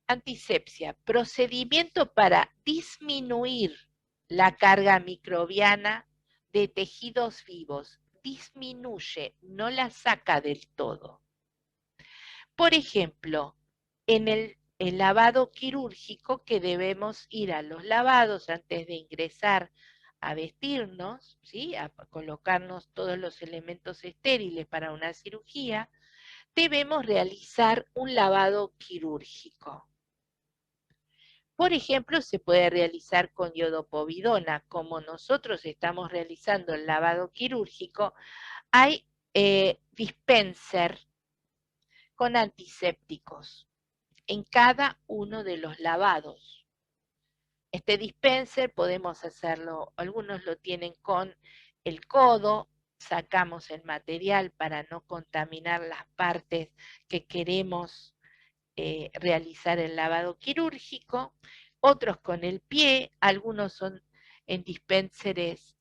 Antisepsia, procedimiento para disminuir la carga microbiana de tejidos vivos. Disminuye, no la saca del todo. Por ejemplo, en el lavado quirúrgico, que debemos ir a los lavados antes de ingresar a vestirnos, ¿sí?, a colocarnos todos los elementos estériles para una cirugía, debemos realizar un lavado quirúrgico. Por ejemplo, se puede realizar con iodopovidona. Como nosotros estamos realizando el lavado quirúrgico, hay dispenser con antisépticos en cada uno de los lavados. Este dispenser podemos hacerlo, algunos lo tienen con el codo, sacamos el material para no contaminar las partes que queremos realizar el lavado quirúrgico, otros con el pie, algunos son en dispensers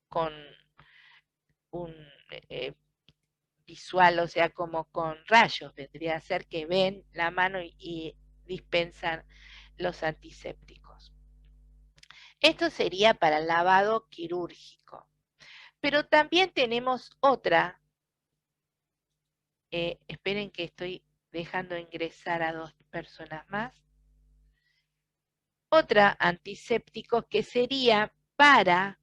con un visual, o sea, como con rayos, vendría a ser que ven la mano y dispensan los antisépticos. Esto sería para el lavado quirúrgico. Pero también tenemos otra, esperen que estoy dejando ingresar a 2 personas más. Otra antiséptico que sería para,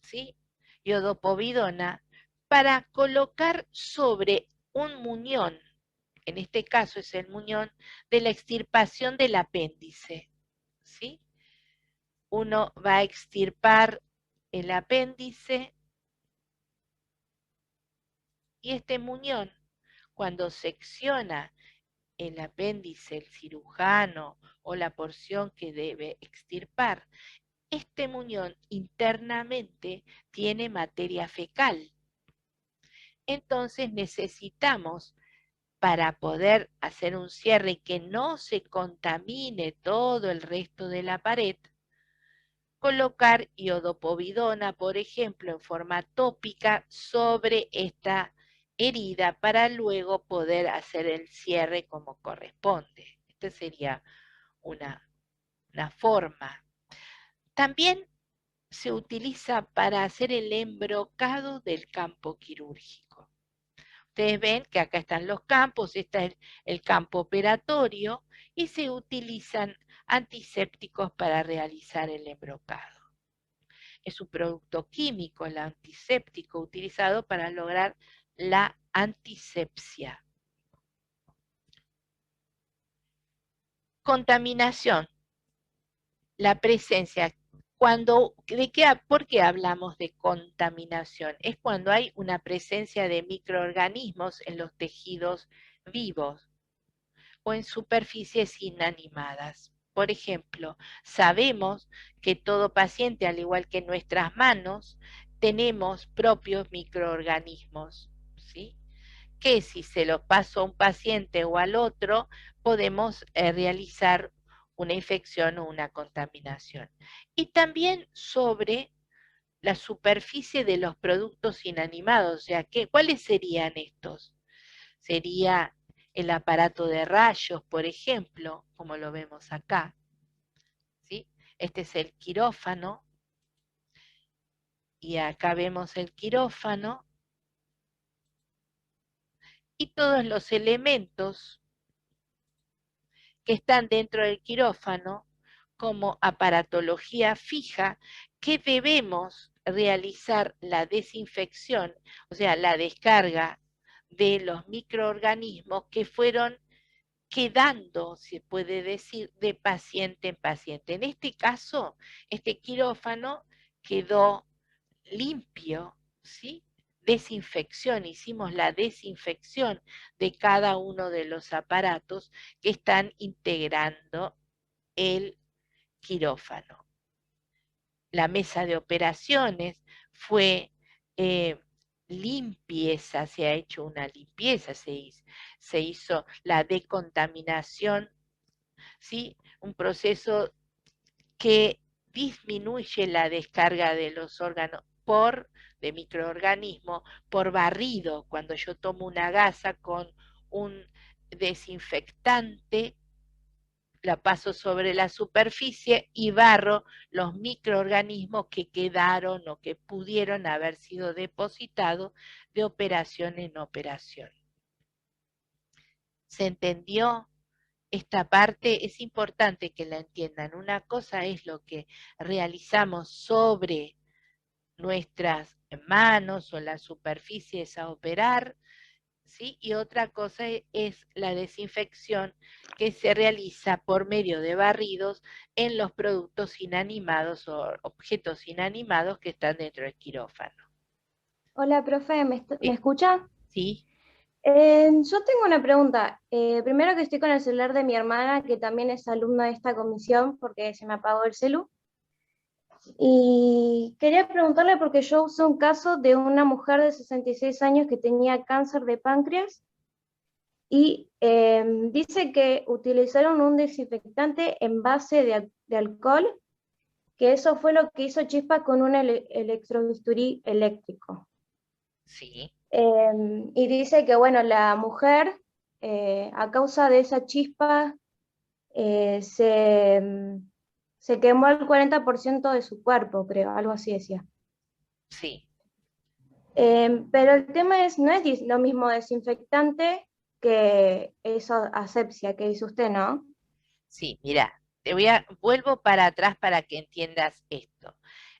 ¿sí?, iodopovidona, para colocar sobre un muñón. En este caso es el muñón de la extirpación del apéndice, ¿sí? Uno va a extirpar el apéndice y este muñón, cuando secciona el apéndice, el cirujano o la porción que debe extirpar, este muñón internamente tiene materia fecal. Entonces necesitamos, para poder hacer un cierre y que no se contamine todo el resto de la pared, colocar iodopovidona, por ejemplo, en forma tópica sobre esta herida para luego poder hacer el cierre como corresponde. Esta sería una forma. También se utiliza para hacer el embrocado del campo quirúrgico. Ustedes ven que acá están los campos, este es el campo operatorio y se utilizan antisépticos para realizar el embrocado. Es un producto químico, el antiséptico, utilizado para lograr la antisepsia. Contaminación. La presencia. ¿Por qué hablamos de contaminación? Es cuando hay una presencia de microorganismos en los tejidos vivos o en superficies inanimadas. Por ejemplo, sabemos que todo paciente, al igual que nuestras manos, tenemos propios microorganismos, ¿sí?, que si se los paso a un paciente o al otro, podemos realizar una infección o una contaminación. Y también sobre la superficie de los productos inanimados, o sea, ¿cuáles serían estos? Sería el aparato de rayos, por ejemplo, como lo vemos acá, ¿sí? Este es el quirófano, y acá vemos el quirófano, y todos los elementos que están dentro del quirófano como aparatología fija, que debemos realizar la desinfección, o sea, la descarga de los microorganismos que fueron quedando, se puede decir, de paciente en paciente. En este caso, este quirófano quedó limpio, ¿sí? Desinfección, hicimos la desinfección de cada uno de los aparatos que están integrando el quirófano. La mesa de operaciones fue limpieza, se ha hecho una limpieza, se hizo la decontaminación, ¿sí? Un proceso que disminuye la descarga de los órganos de microorganismos por barrido. Cuando yo tomo una gasa con un desinfectante, la paso sobre la superficie y barro los microorganismos que quedaron o que pudieron haber sido depositados de operación en operación. ¿Se entendió? Esta parte es importante que la entiendan. Una cosa es lo que realizamos sobre nuestras manos o las superficies a operar, ¿sí? Y otra cosa es la desinfección que se realiza por medio de barridos en los productos inanimados o objetos inanimados que están dentro del quirófano. Hola, profe, ¿me Sí. escucha? Sí. Yo tengo una pregunta. Primero que estoy con el celular de mi hermana, que también es alumna de esta comisión, porque se me apagó el celu. Y quería preguntarle porque yo usé un caso de una mujer de 66 años que tenía cáncer de páncreas y dice que utilizaron un desinfectante en base de alcohol, que eso fue lo que hizo chispa con un electrobisturí eléctrico. Sí. Y dice que, bueno, la mujer, a causa de esa chispa, se quemó el 40% de su cuerpo, creo, algo así decía. Sí. Pero el tema es, no es lo mismo desinfectante que esa asepsia que dice usted, ¿no? Sí, mira, vuelvo para atrás para que entiendas esto.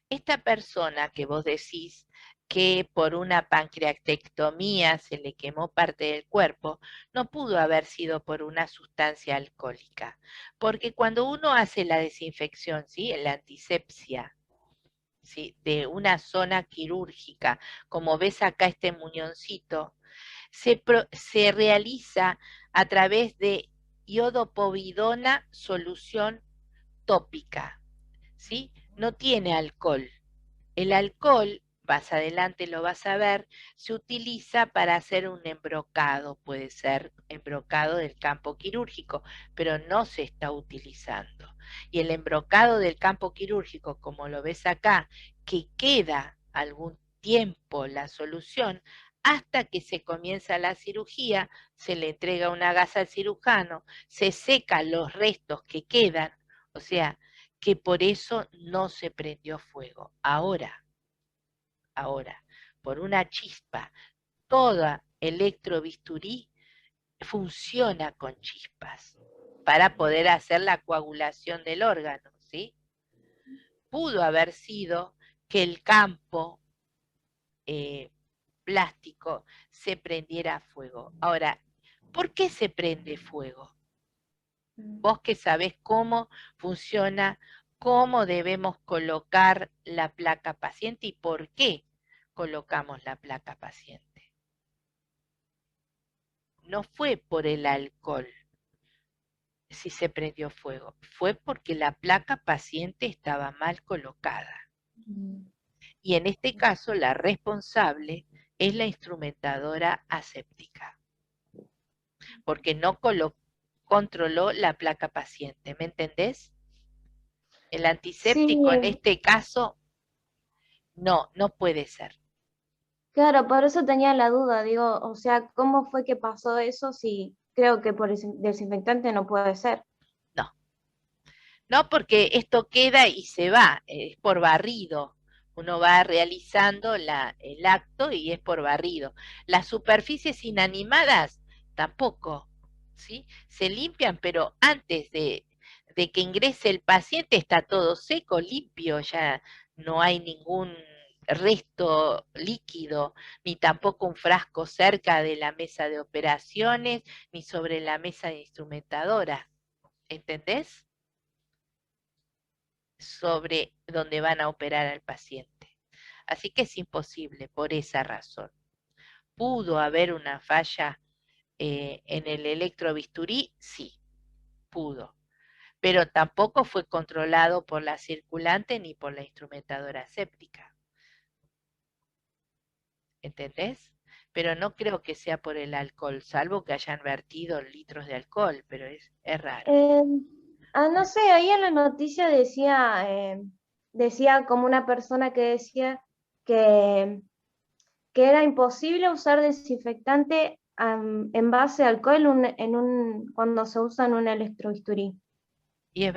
Esta persona que vos decís que por una pancreatectomía se le quemó parte del cuerpo, no pudo haber sido por una sustancia alcohólica, porque cuando uno hace la desinfección, ¿sí? La antisepsia, ¿sí? De una zona quirúrgica, como ves acá este muñoncito, se realiza a través de iodopovidona solución tópica, ¿sí? No tiene alcohol. El alcohol, más adelante lo vas a ver, se utiliza para hacer un embrocado, puede ser embrocado del campo quirúrgico, pero no se está utilizando. Y el embrocado del campo quirúrgico, como lo ves acá, que queda algún tiempo la solución, hasta que se comienza la cirugía, se le entrega una gasa al cirujano, se secan los restos que quedan, o sea, que por eso no se prendió fuego. Ahora, por una chispa, toda electrobisturí funciona con chispas para poder hacer la coagulación del órgano, ¿sí? Pudo haber sido que el campo plástico se prendiera a fuego. Ahora, ¿por qué se prende fuego? Vos que sabés cómo funciona, cómo debemos colocar la placa paciente y por qué colocamos la placa paciente. No fue por el alcohol si se prendió fuego, fue porque la placa paciente estaba mal colocada. Y en este caso la responsable es la instrumentadora aséptica, porque no controló la placa paciente, ¿me entendés? El antiséptico en este caso no puede ser. Claro, por eso tenía la duda, digo, o sea, ¿cómo fue que pasó eso si creo que por el desinfectante no puede ser. No, no porque esto queda y se va, es por barrido. Uno va realizando el acto y es por barrido. Las superficies inanimadas tampoco, ¿sí? Se limpian, pero antes de que ingrese el paciente está todo seco, limpio, ya no hay ningún resto líquido, ni tampoco un frasco cerca de la mesa de operaciones, ni sobre la mesa de instrumentadora. ¿Entendés? Sobre donde van a operar al paciente. Así que es imposible por esa razón. ¿Pudo haber una falla en el electrobisturí? Sí, pudo. Pero tampoco fue controlado por la circulante ni por la instrumentadora séptica. ¿Entendés? Pero no creo que sea por el alcohol, salvo que hayan vertido litros de alcohol, pero es raro. No sé, ahí en la noticia decía como una persona que decía que era imposible usar desinfectante en base a alcohol cuando se usa en un electrobisturí. Y es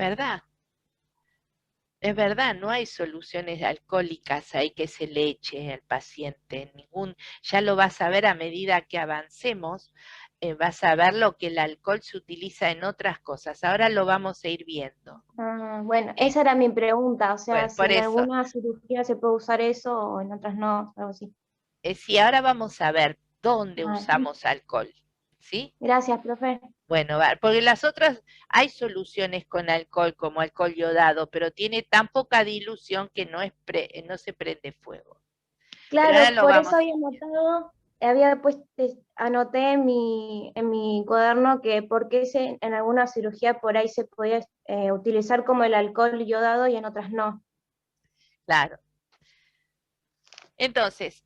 verdad, no hay soluciones alcohólicas ahí que se le eche al paciente, ya lo vas a ver a medida que avancemos, vas a ver lo que el alcohol se utiliza en otras cosas, ahora lo vamos a ir viendo. Bueno, esa era mi pregunta, o sea, Bueno, si por en eso, alguna cirugía se puede usar eso o en otras no, algo así. sí, ahora vamos a ver dónde usamos alcohol, ¿sí? Gracias, profe. Bueno, porque las otras, hay soluciones con alcohol, como alcohol yodado, pero tiene tan poca dilución que no se prende fuego. Claro, por eso anoté en mi cuaderno que porque en alguna cirugía por ahí se podía utilizar como el alcohol yodado y en otras no. Claro. Entonces,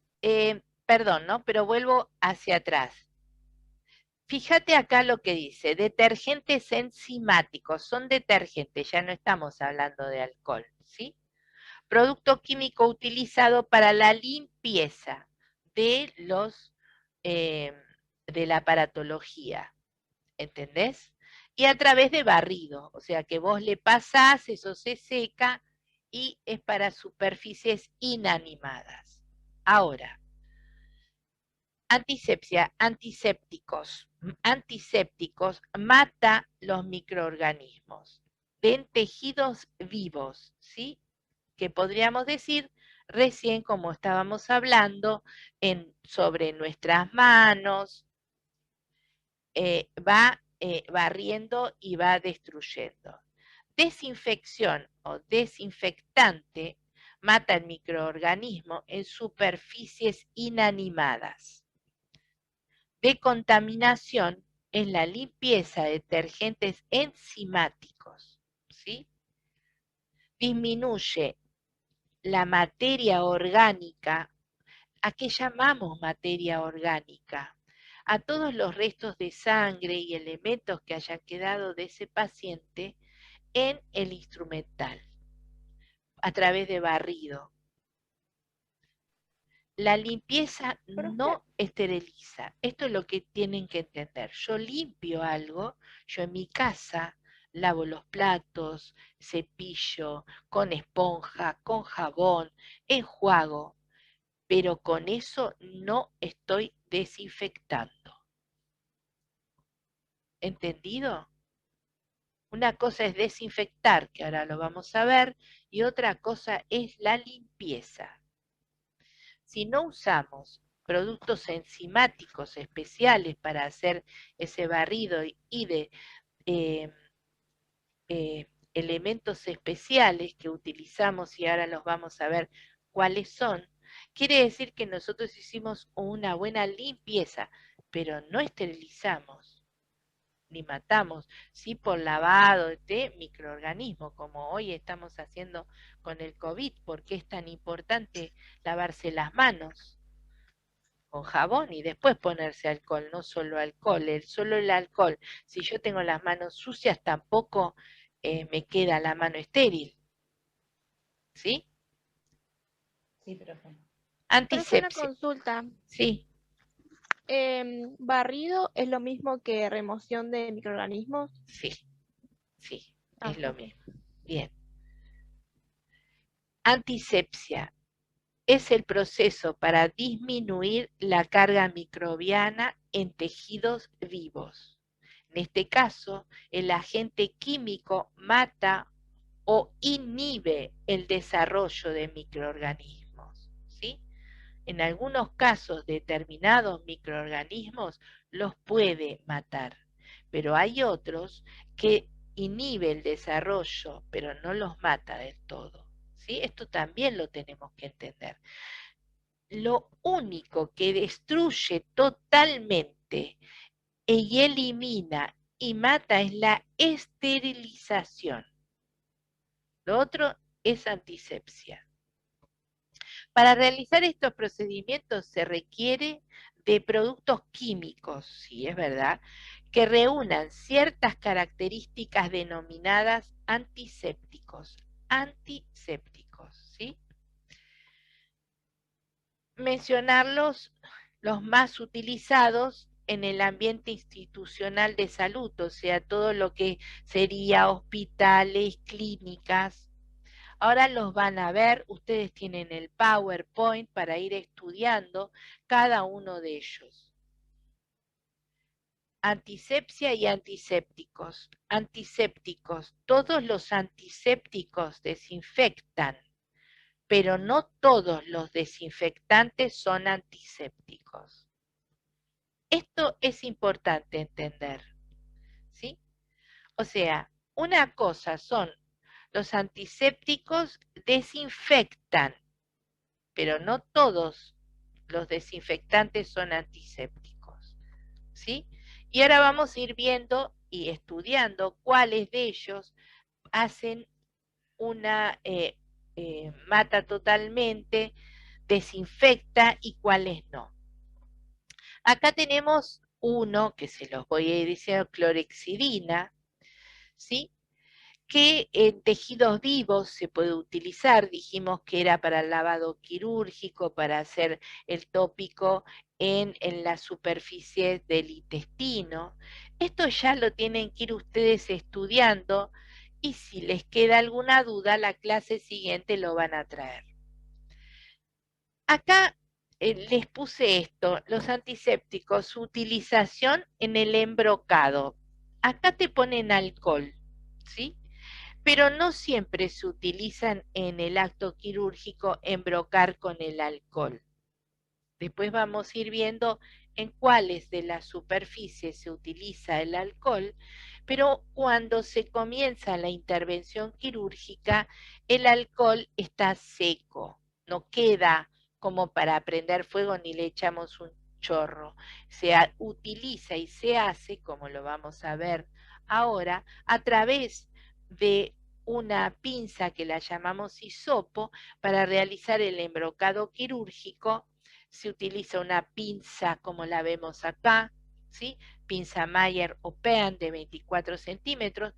perdón, ¿no? Pero vuelvo hacia atrás. Fíjate acá lo que dice, detergentes enzimáticos, son detergentes, ya no estamos hablando de alcohol, ¿sí? Producto químico utilizado para la limpieza de de la aparatología, ¿entendés? Y a través de barrido, o sea que vos le pasás, eso se seca y es para superficies inanimadas. Ahora, antisepsia, antisépticos mata los microorganismos en tejidos vivos, ¿sí? Que podríamos decir recién como estábamos hablando sobre nuestras manos, va barriendo y va destruyendo. Desinfección o desinfectante mata el microorganismo en superficies inanimadas. Decontaminación es la limpieza de detergentes enzimáticos, ¿sí? Disminuye la materia orgánica. ¿A qué llamamos materia orgánica? A todos los restos de sangre y elementos que hayan quedado de ese paciente en el instrumental, a través de barrido. La limpieza no esteriliza. Esto es lo que tienen que entender. Yo limpio algo, yo en mi casa lavo los platos, cepillo, con esponja, con jabón, enjuago, pero con eso no estoy desinfectando. ¿Entendido? Una cosa es desinfectar, que ahora lo vamos a ver, y otra cosa es la limpieza. Si no usamos productos enzimáticos especiales para hacer ese barrido y de elementos especiales que utilizamos y ahora los vamos a ver cuáles son, quiere decir que nosotros hicimos una buena limpieza, pero no esterilizamos ni matamos, sí por lavado de microorganismos, como hoy estamos haciendo con el COVID. ¿Por qué es tan importante lavarse las manos con jabón y después ponerse alcohol? No solo alcohol, solo el alcohol. Si yo tengo las manos sucias, tampoco me queda la mano estéril. ¿Sí? Sí, profe. Profe, una consulta. Sí. ¿Barrido es lo mismo que remoción de microorganismos? Sí, sí, Ah, es lo ok. mismo. Bien. Antisepsia es el proceso para disminuir la carga microbiana en tejidos vivos. En este caso, el agente químico mata o inhibe el desarrollo de microorganismos, ¿sí? En algunos casos, determinados microorganismos los puede matar, pero hay otros que inhibe el desarrollo, pero no los mata del todo, ¿sí? Esto también lo tenemos que entender. Lo único que destruye totalmente y elimina y mata es la esterilización. Lo otro es antisepsia. Para realizar estos procedimientos se requiere de productos químicos, sí, es verdad, que reúnan ciertas características denominadas antisépticos. Antisépticos, ¿sí? Mencionarlos los más utilizados en el ambiente institucional de salud, o sea, todo lo que sería hospitales, clínicas. Ahora los van a ver, ustedes tienen el PowerPoint para ir estudiando cada uno de ellos. Antisepsia y antisépticos. Antisépticos, todos los antisépticos desinfectan, pero no todos los desinfectantes son antisépticos. Esto es importante entender, ¿sí? O sea, una cosa son los antisépticos desinfectan, pero no todos los desinfectantes son antisépticos, ¿sí? Y ahora vamos a ir viendo y estudiando cuáles de ellos hacen una mata totalmente, desinfecta y cuáles no. Acá tenemos uno que se los voy a ir diciendo, clorexidina, ¿sí? Que en tejidos vivos se puede utilizar, dijimos que era para el lavado quirúrgico, para hacer el tópico en la superficie del intestino. Esto ya lo tienen que ir ustedes estudiando y si les queda alguna duda, la clase siguiente lo van a traer. Acá les puse esto, los antisépticos, su utilización en el embrocado. Acá te ponen alcohol, ¿sí? Pero no siempre se utilizan en el acto quirúrgico embrocar con el alcohol. Después vamos a ir viendo en cuáles de las superficies se utiliza el alcohol, pero cuando se comienza la intervención quirúrgica, el alcohol está seco, no queda como para prender fuego ni le echamos un chorro. Se utiliza y se hace, como lo vamos a ver ahora, a través de una pinza que la llamamos hisopo para realizar el embrocado quirúrgico. Se utiliza una pinza como la vemos acá, ¿sí? Pinza Mayer o Pean de 24 centímetros.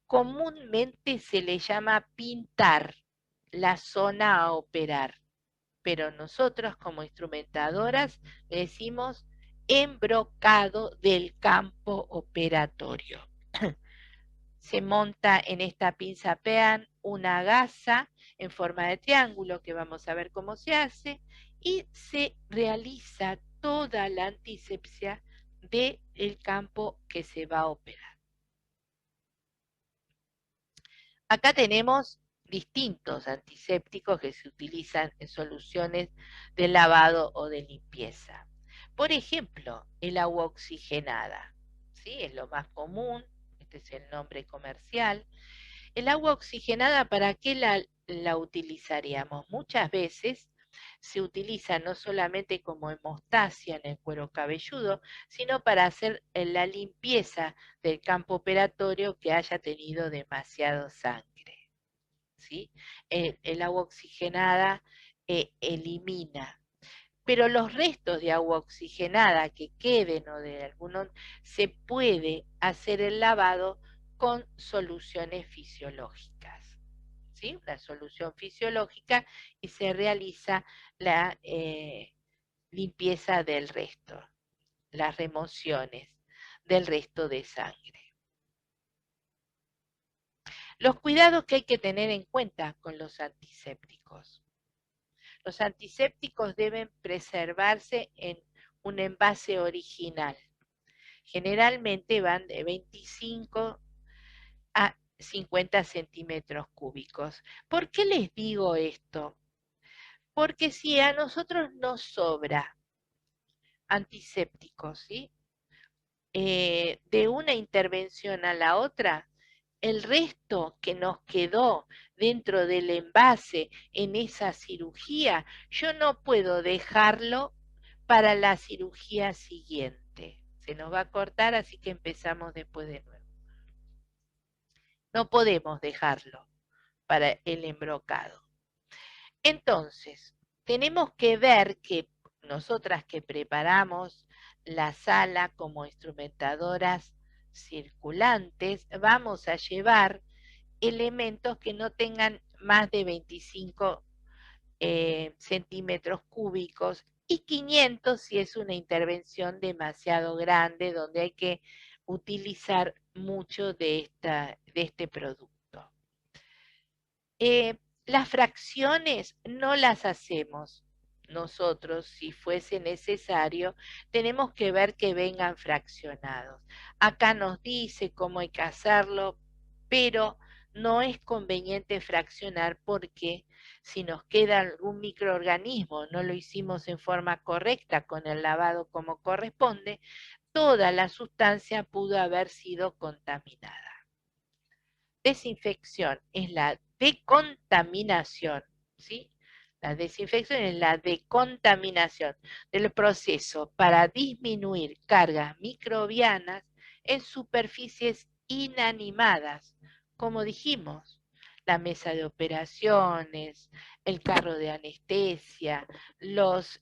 Comúnmente se le llama pintar la zona a operar, pero nosotros como instrumentadoras le decimos embrocado del campo operatorio. Se monta en esta pinza Pean una gasa en forma de triángulo, que vamos a ver cómo se hace, y se realiza toda la antisepsia del campo que se va a operar. Acá tenemos distintos antisépticos que se utilizan en soluciones de lavado o de limpieza. Por ejemplo, el agua oxigenada, ¿sí? Es lo más común, este es el nombre comercial. El agua oxigenada, ¿para qué la utilizaríamos? Muchas veces se utiliza no solamente como hemostasia en el cuero cabelludo, sino para hacer la limpieza del campo operatorio que haya tenido demasiado sangre, ¿sí? El agua oxigenada elimina. Pero los restos de agua oxigenada que queden o de alguno, se puede hacer el lavado con soluciones fisiológicas, ¿sí? Una solución fisiológica y se realiza limpieza del resto, las remociones del resto de sangre. Los cuidados que hay que tener en cuenta con los antisépticos. Los antisépticos deben preservarse en un envase original. Generalmente van de 25 a 50 centímetros cúbicos. ¿Por qué les digo esto? Porque si a nosotros nos sobra antisépticos, ¿sí? De una intervención a la otra, el resto que nos quedó dentro del envase en esa cirugía, yo no puedo dejarlo para la cirugía siguiente. Se nos va a cortar, así que empezamos después de nuevo. No podemos dejarlo para el embrocado. Entonces, tenemos que ver que nosotras que preparamos la sala como instrumentadoras circulantes, vamos a llevar elementos que no tengan más de 25 centímetros cúbicos y 500 si es una intervención demasiado grande donde hay que utilizar mucho de este producto. Las fracciones no las hacemos nosotros, si fuese necesario, tenemos que ver que vengan fraccionados. Acá nos dice cómo hay que hacerlo, pero no es conveniente fraccionar porque si nos queda algún microorganismo, no lo hicimos en forma correcta con el lavado como corresponde, toda la sustancia pudo haber sido contaminada. Desinfección es la decontaminación, ¿sí? La desinfección es la decontaminación del proceso para disminuir cargas microbianas en superficies inanimadas, como dijimos, la mesa de operaciones, el carro de anestesia, los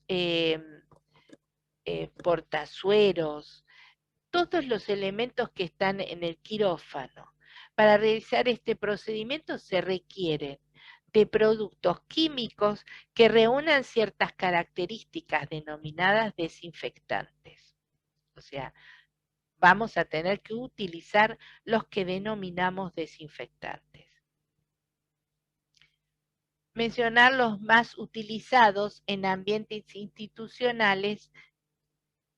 portazueros, todos los elementos que están en el quirófano. Para realizar este procedimiento se requieren de productos químicos que reúnan ciertas características denominadas desinfectantes. O sea, vamos a tener que utilizar los que denominamos desinfectantes. Mencionar los más utilizados en ambientes institucionales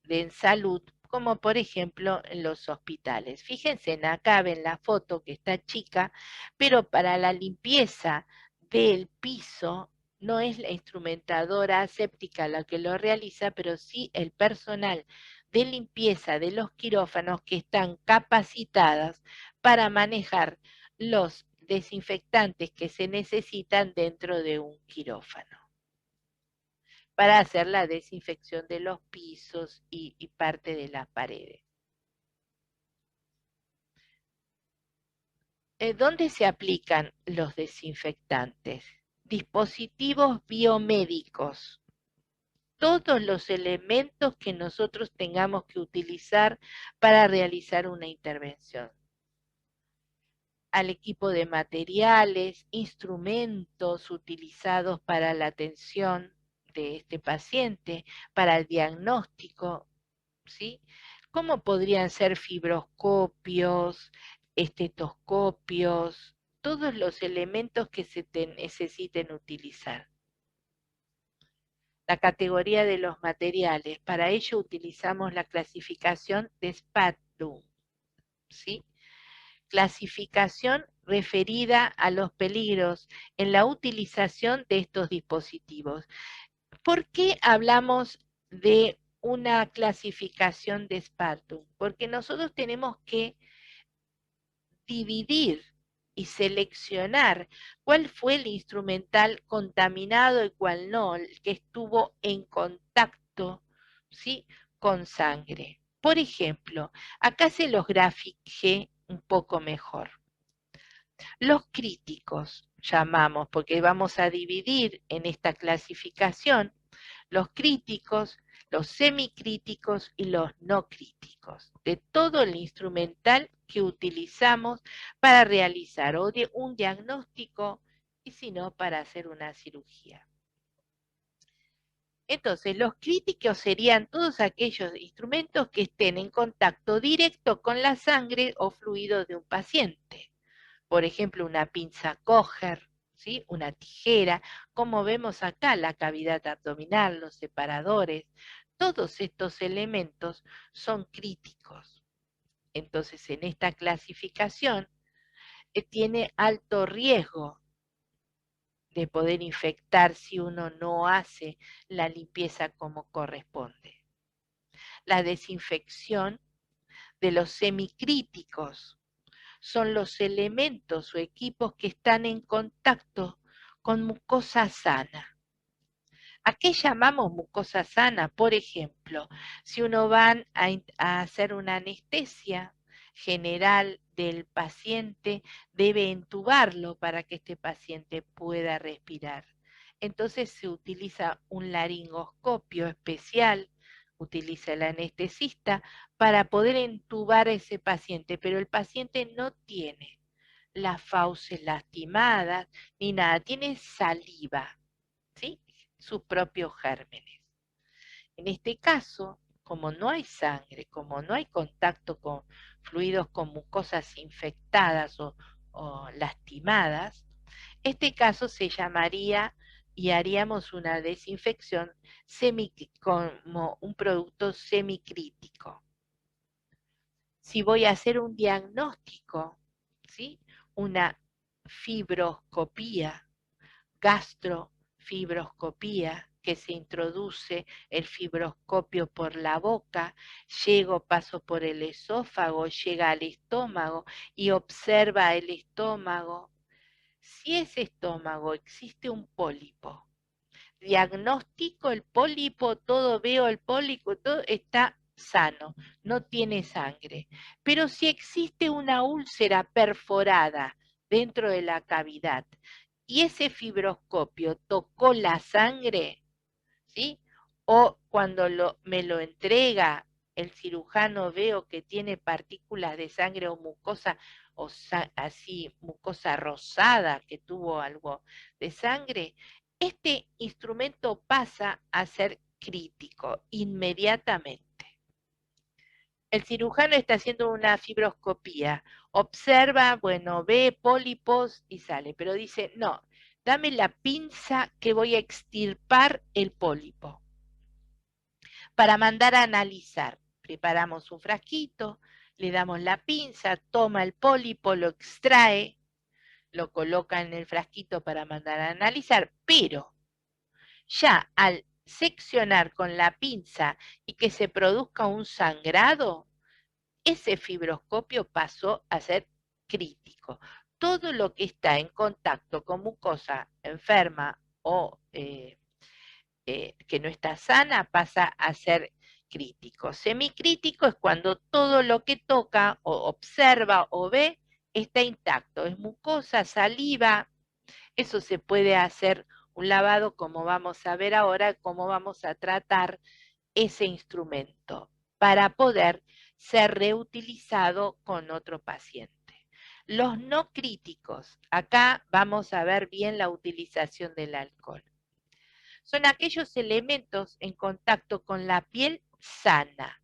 de salud, como por ejemplo en los hospitales. Fíjense, acá ven la foto que está chica, pero para la limpieza del piso no es la instrumentadora aséptica la que lo realiza, pero sí el personal de limpieza de los quirófanos que están capacitadas para manejar los desinfectantes que se necesitan dentro de un quirófano, para hacer la desinfección de los pisos y parte de las paredes. ¿Dónde se aplican los desinfectantes? Dispositivos biomédicos. Todos los elementos que nosotros tengamos que utilizar para realizar una intervención. Al equipo de materiales, instrumentos utilizados para la atención de este paciente, para el diagnóstico, ¿sí? ¿Cómo podrían ser fibroscopios, estetoscopios, todos los elementos que se necesiten utilizar? La categoría de los materiales, para ello utilizamos la clasificación de Spatblum, ¿sí? Clasificación referida a los peligros en la utilización de estos dispositivos. ¿Por qué hablamos de una clasificación de Spatblum? Porque nosotros tenemos que dividir y seleccionar cuál fue el instrumental contaminado y cuál no, el que estuvo en contacto, ¿sí?, con sangre. Por ejemplo, acá se los grafiqué un poco mejor. Los críticos llamamos, porque vamos a dividir en esta clasificación los críticos, los semicríticos y los no críticos, de todo el instrumental que utilizamos para realizar un diagnóstico y si no, para hacer una cirugía. Entonces, los críticos serían todos aquellos instrumentos que estén en contacto directo con la sangre o fluido de un paciente. Por ejemplo, una pinza Kocher, ¿sí? Una tijera, como vemos acá, la cavidad abdominal, los separadores. Todos estos elementos son críticos. Entonces, en esta clasificación tiene alto riesgo de poder infectar si uno no hace la limpieza como corresponde. La desinfección de los semicríticos son los elementos o equipos que están en contacto con mucosa sana. ¿A qué llamamos mucosa sana? Por ejemplo, si uno va a hacer una anestesia general del paciente, debe entubarlo para que este paciente pueda respirar. Entonces se utiliza un laringoscopio especial, utiliza el anestesista para poder entubar a ese paciente, pero el paciente no tiene las fauces lastimadas ni nada, tiene saliva, ¿sí? Sus propios gérmenes. En este caso, como no hay sangre, como no hay contacto con fluidos con mucosas infectadas o lastimadas, este caso se llamaría y haríamos una desinfección como un producto semicrítico. Si voy a hacer un diagnóstico, ¿sí? Una fibroscopía, gastrofibroscopía, que se introduce el fibroscopio por la boca, paso por el esófago, llega al estómago y observa el estómago. Si ese estómago existe un pólipo, diagnostico el pólipo, todo veo el pólipo, todo está sano, no tiene sangre. Pero si existe una úlcera perforada dentro de la cavidad y ese fibroscopio tocó la sangre, ¿sí? O cuando me lo entrega el cirujano veo que tiene partículas de sangre o mucosa, así mucosa rosada que tuvo algo de sangre, este instrumento pasa a ser crítico inmediatamente. El cirujano está haciendo una fibroscopía, observa, bueno, ve pólipos y sale, pero dice, no, dame la pinza que voy a extirpar el pólipo para mandar a analizar. Preparamos un frasquito, le damos la pinza, toma el pólipo, lo extrae, lo coloca en el frasquito para mandar a analizar, pero ya al seccionar con la pinza y que se produzca un sangrado, ese fibroscopio pasó a ser crítico. Todo lo que está en contacto con mucosa enferma o que no está sana pasa a ser crítico. Semicrítico es cuando todo lo que toca o observa o ve está intacto. Es mucosa, saliva. Eso se puede hacer un lavado como vamos a ver ahora, cómo vamos a tratar ese instrumento para poder ser reutilizado con otro paciente. Los no críticos, acá vamos a ver bien la utilización del alcohol. Son aquellos elementos en contacto con la piel sana,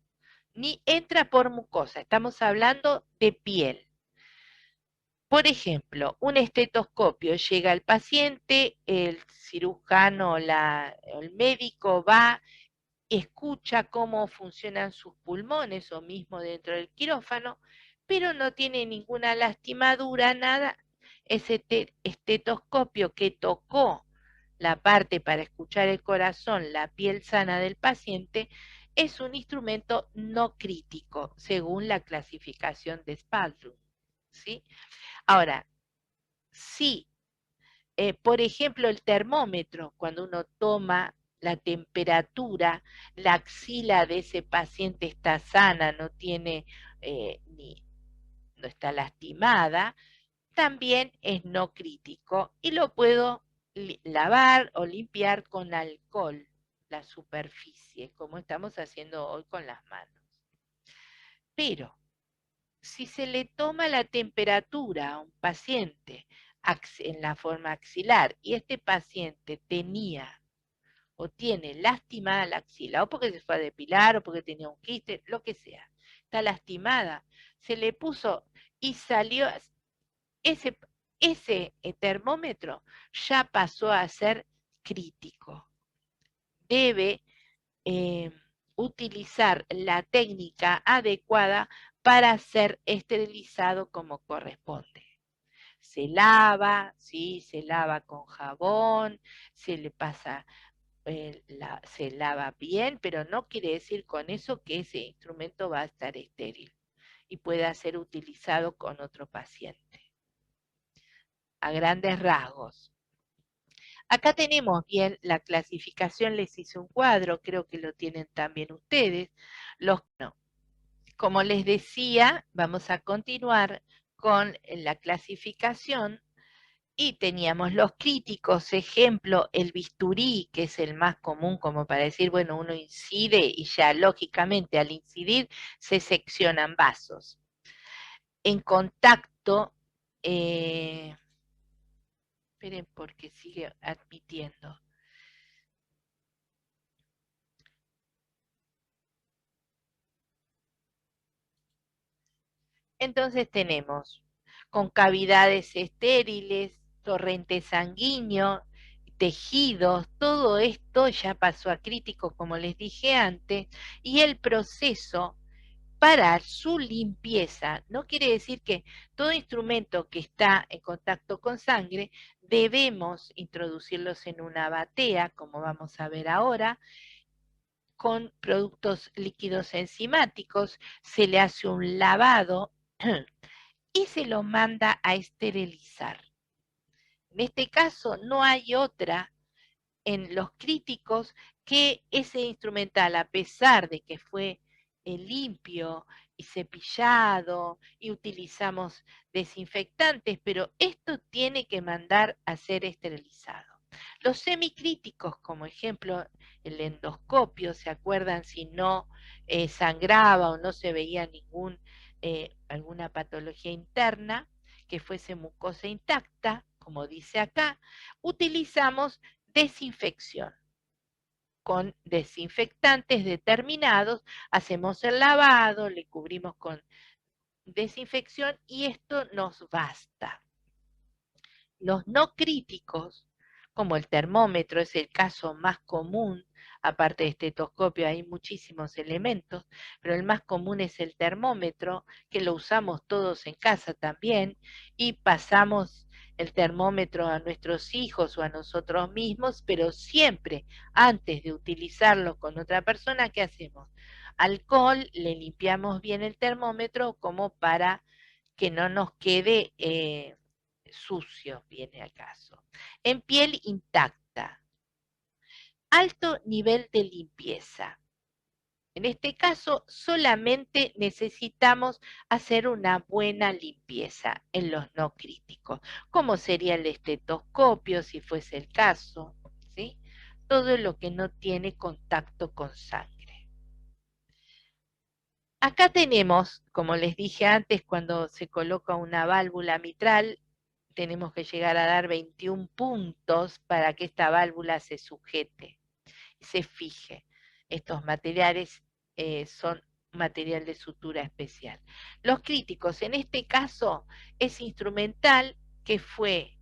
ni entra por mucosa, estamos hablando de piel. Por ejemplo, un estetoscopio, llega al paciente, el cirujano o el médico va, escucha cómo funcionan sus pulmones o mismo dentro del quirófano, pero no tiene ninguna lastimadura, nada. Ese estetoscopio que tocó la parte para escuchar el corazón, la piel sana del paciente, es un instrumento no crítico, según la clasificación de Spalding, ¿sí? Ahora, sí, por ejemplo, el termómetro, cuando uno toma la temperatura, la axila de ese paciente está sana, no tiene no está lastimada, también es no crítico y lo puedo lavar o limpiar con alcohol, la superficie, como estamos haciendo hoy con las manos. Pero si se le toma la temperatura a un paciente en la forma axilar y este paciente tenía o tiene lastimada la axila, o porque se fue a depilar, o porque tenía un quiste, lo que sea, está lastimada, se le puso y salió, ese termómetro ya pasó a ser crítico. Debe utilizar la técnica adecuada para ser esterilizado como corresponde. Se lava, ¿sí? Se lava con jabón, se le pasa, se lava bien, pero no quiere decir con eso que ese instrumento va a estar estéril y pueda ser utilizado con otro paciente. A grandes rasgos. Acá tenemos bien la clasificación, les hice un cuadro, creo que lo tienen también ustedes. Como les decía, vamos a continuar con la clasificación y teníamos los críticos, ejemplo, el bisturí, que es el más común como para decir, bueno, uno incide y ya lógicamente al incidir se seccionan vasos. En contacto, esperen porque sigue admitiendo. Entonces tenemos concavidades estériles, torrente sanguíneo, tejidos, todo esto ya pasó a crítico, como les dije antes, y el proceso para su limpieza no quiere decir que todo instrumento que está en contacto con sangre debemos introducirlos en una batea, como vamos a ver ahora, con productos líquidos enzimáticos, se le hace un lavado y se lo manda a esterilizar. En este caso no hay otra en los críticos que ese instrumental, a pesar de que fue limpio y cepillado y utilizamos desinfectantes, pero esto tiene que mandar a ser esterilizado. Los semicríticos, como ejemplo el endoscopio, ¿se acuerdan? Si no sangraba o no se veía alguna patología interna, que fuese mucosa intacta, como dice acá, utilizamos desinfección. Con desinfectantes determinados, hacemos el lavado, le cubrimos con desinfección y esto nos basta. Los no críticos, como el termómetro, es el caso más común, aparte de estetoscopio hay muchísimos elementos, pero el más común es el termómetro, que lo usamos todos en casa también, y pasamos el termómetro a nuestros hijos o a nosotros mismos, pero siempre antes de utilizarlo con otra persona, ¿qué hacemos? Alcohol, le limpiamos bien el termómetro como para que no nos quede sucio, viene al caso. En piel intacta. Alto nivel de limpieza. En este caso, solamente necesitamos hacer una buena limpieza en los no críticos, como sería el estetoscopio, si fuese el caso, ¿sí? Todo lo que no tiene contacto con sangre. Acá tenemos, como les dije antes, cuando se coloca una válvula mitral, tenemos que llegar a dar 21 puntos para que esta válvula se sujete y se fije. Estos materiales son material de sutura especial. Los críticos, en este caso, es instrumental que fue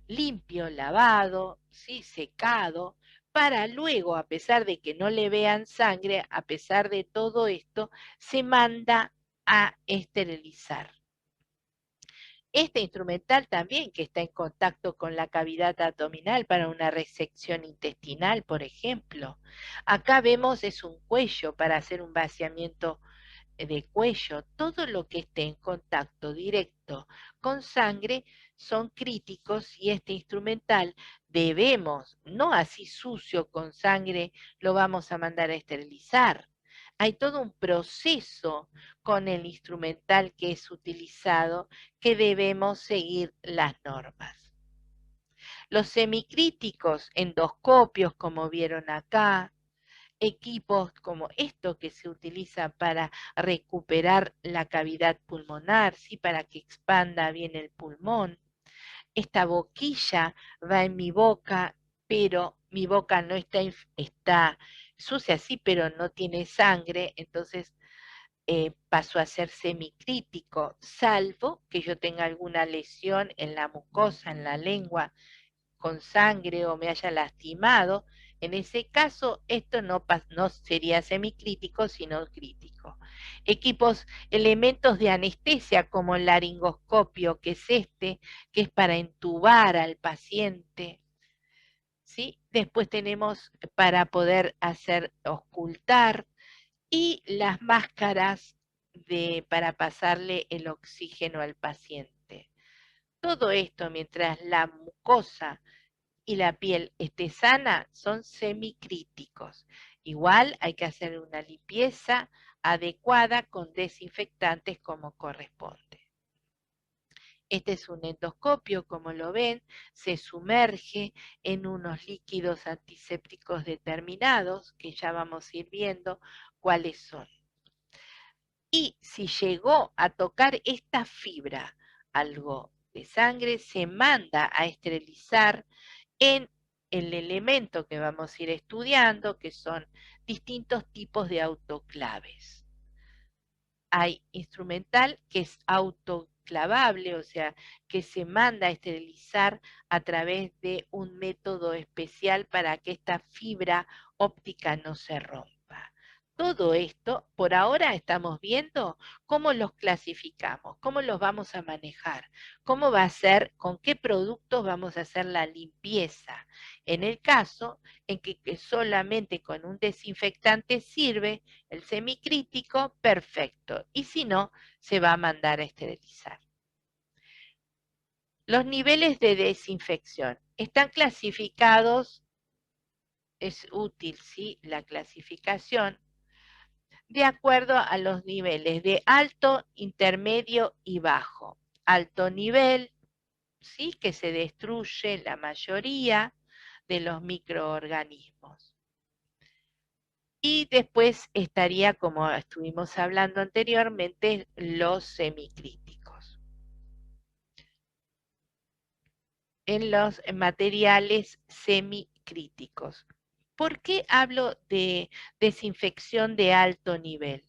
limpio, lavado, ¿sí? Secado, para luego, a pesar de que no le vean sangre, a pesar de todo esto, se manda a esterilizar. Este instrumental también que está en contacto con la cavidad abdominal para una resección intestinal, por ejemplo. Acá vemos es un cuello para hacer un vaciamiento de cuello. Todo lo que esté en contacto directo con sangre son críticos y este instrumental debemos, no así sucio con sangre, lo vamos a mandar a esterilizar. Hay todo un proceso con el instrumental que es utilizado que debemos seguir las normas. Los semicríticos, endoscopios, como vieron acá, equipos como esto que se utiliza para recuperar la cavidad pulmonar, ¿sí? Para que expanda bien el pulmón. Esta boquilla va en mi boca, pero mi boca no está sucia, sí, pero no tiene sangre, entonces paso a ser semicrítico, salvo que yo tenga alguna lesión en la mucosa, en la lengua, con sangre o me haya lastimado. En ese caso, esto no sería semicrítico, sino crítico. Elementos de anestesia como el laringoscopio, que es que es para entubar al paciente, ¿sí? Después tenemos para poder ocultar, y las máscaras para pasarle el oxígeno al paciente. Todo esto, mientras la mucosa y la piel esté sana, son semicríticos. Igual hay que hacer una limpieza adecuada con desinfectantes como corresponde. Este es un endoscopio, como lo ven, se sumerge en unos líquidos antisépticos determinados, que ya vamos a ir viendo cuáles son. Y si llegó a tocar esta fibra algo de sangre, se manda a esterilizar en el elemento que vamos a ir estudiando, que son distintos tipos de autoclaves. Hay instrumental que es autoclavable, o sea, que se manda a esterilizar a través de un método especial para que esta fibra óptica no se rompa. Todo esto, por ahora estamos viendo cómo los clasificamos, cómo los vamos a manejar, cómo va a ser, con qué productos vamos a hacer la limpieza. En el caso en que solamente con un desinfectante sirve, el semicrítico, perfecto. Y si no, se va a mandar a esterilizar. Los niveles de desinfección están clasificados, es útil, ¿sí?, la clasificación, de acuerdo a los niveles de alto, intermedio y bajo. Alto nivel, ¿sí?, que se destruye la mayoría de los microorganismos. Y después estaría, como estuvimos hablando anteriormente, los semicríticos. En los materiales semicríticos. ¿Por qué hablo de desinfección de alto nivel?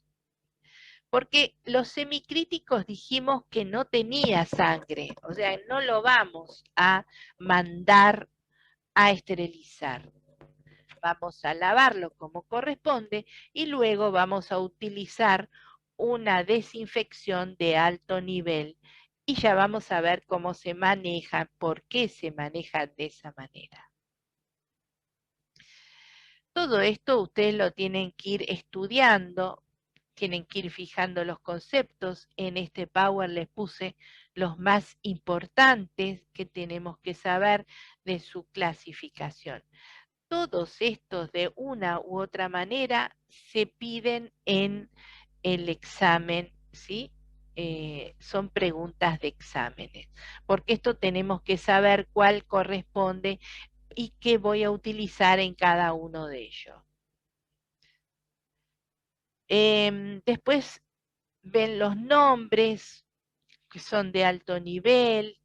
Porque los semicríticos dijimos que no tenía sangre, o sea, no lo vamos a mandar a esterilizar. Vamos a lavarlo como corresponde y luego vamos a utilizar una desinfección de alto nivel y ya vamos a ver cómo se maneja, por qué se maneja de esa manera. Todo esto ustedes lo tienen que ir estudiando, tienen que ir fijando los conceptos. En este Power les puse los más importantes que tenemos que saber de su clasificación. Todos estos de una u otra manera se piden en el examen, ¿sí? Son preguntas de exámenes, porque esto tenemos que saber cuál corresponde y qué voy a utilizar en cada uno de ellos. Después ven los nombres que son de alto nivel.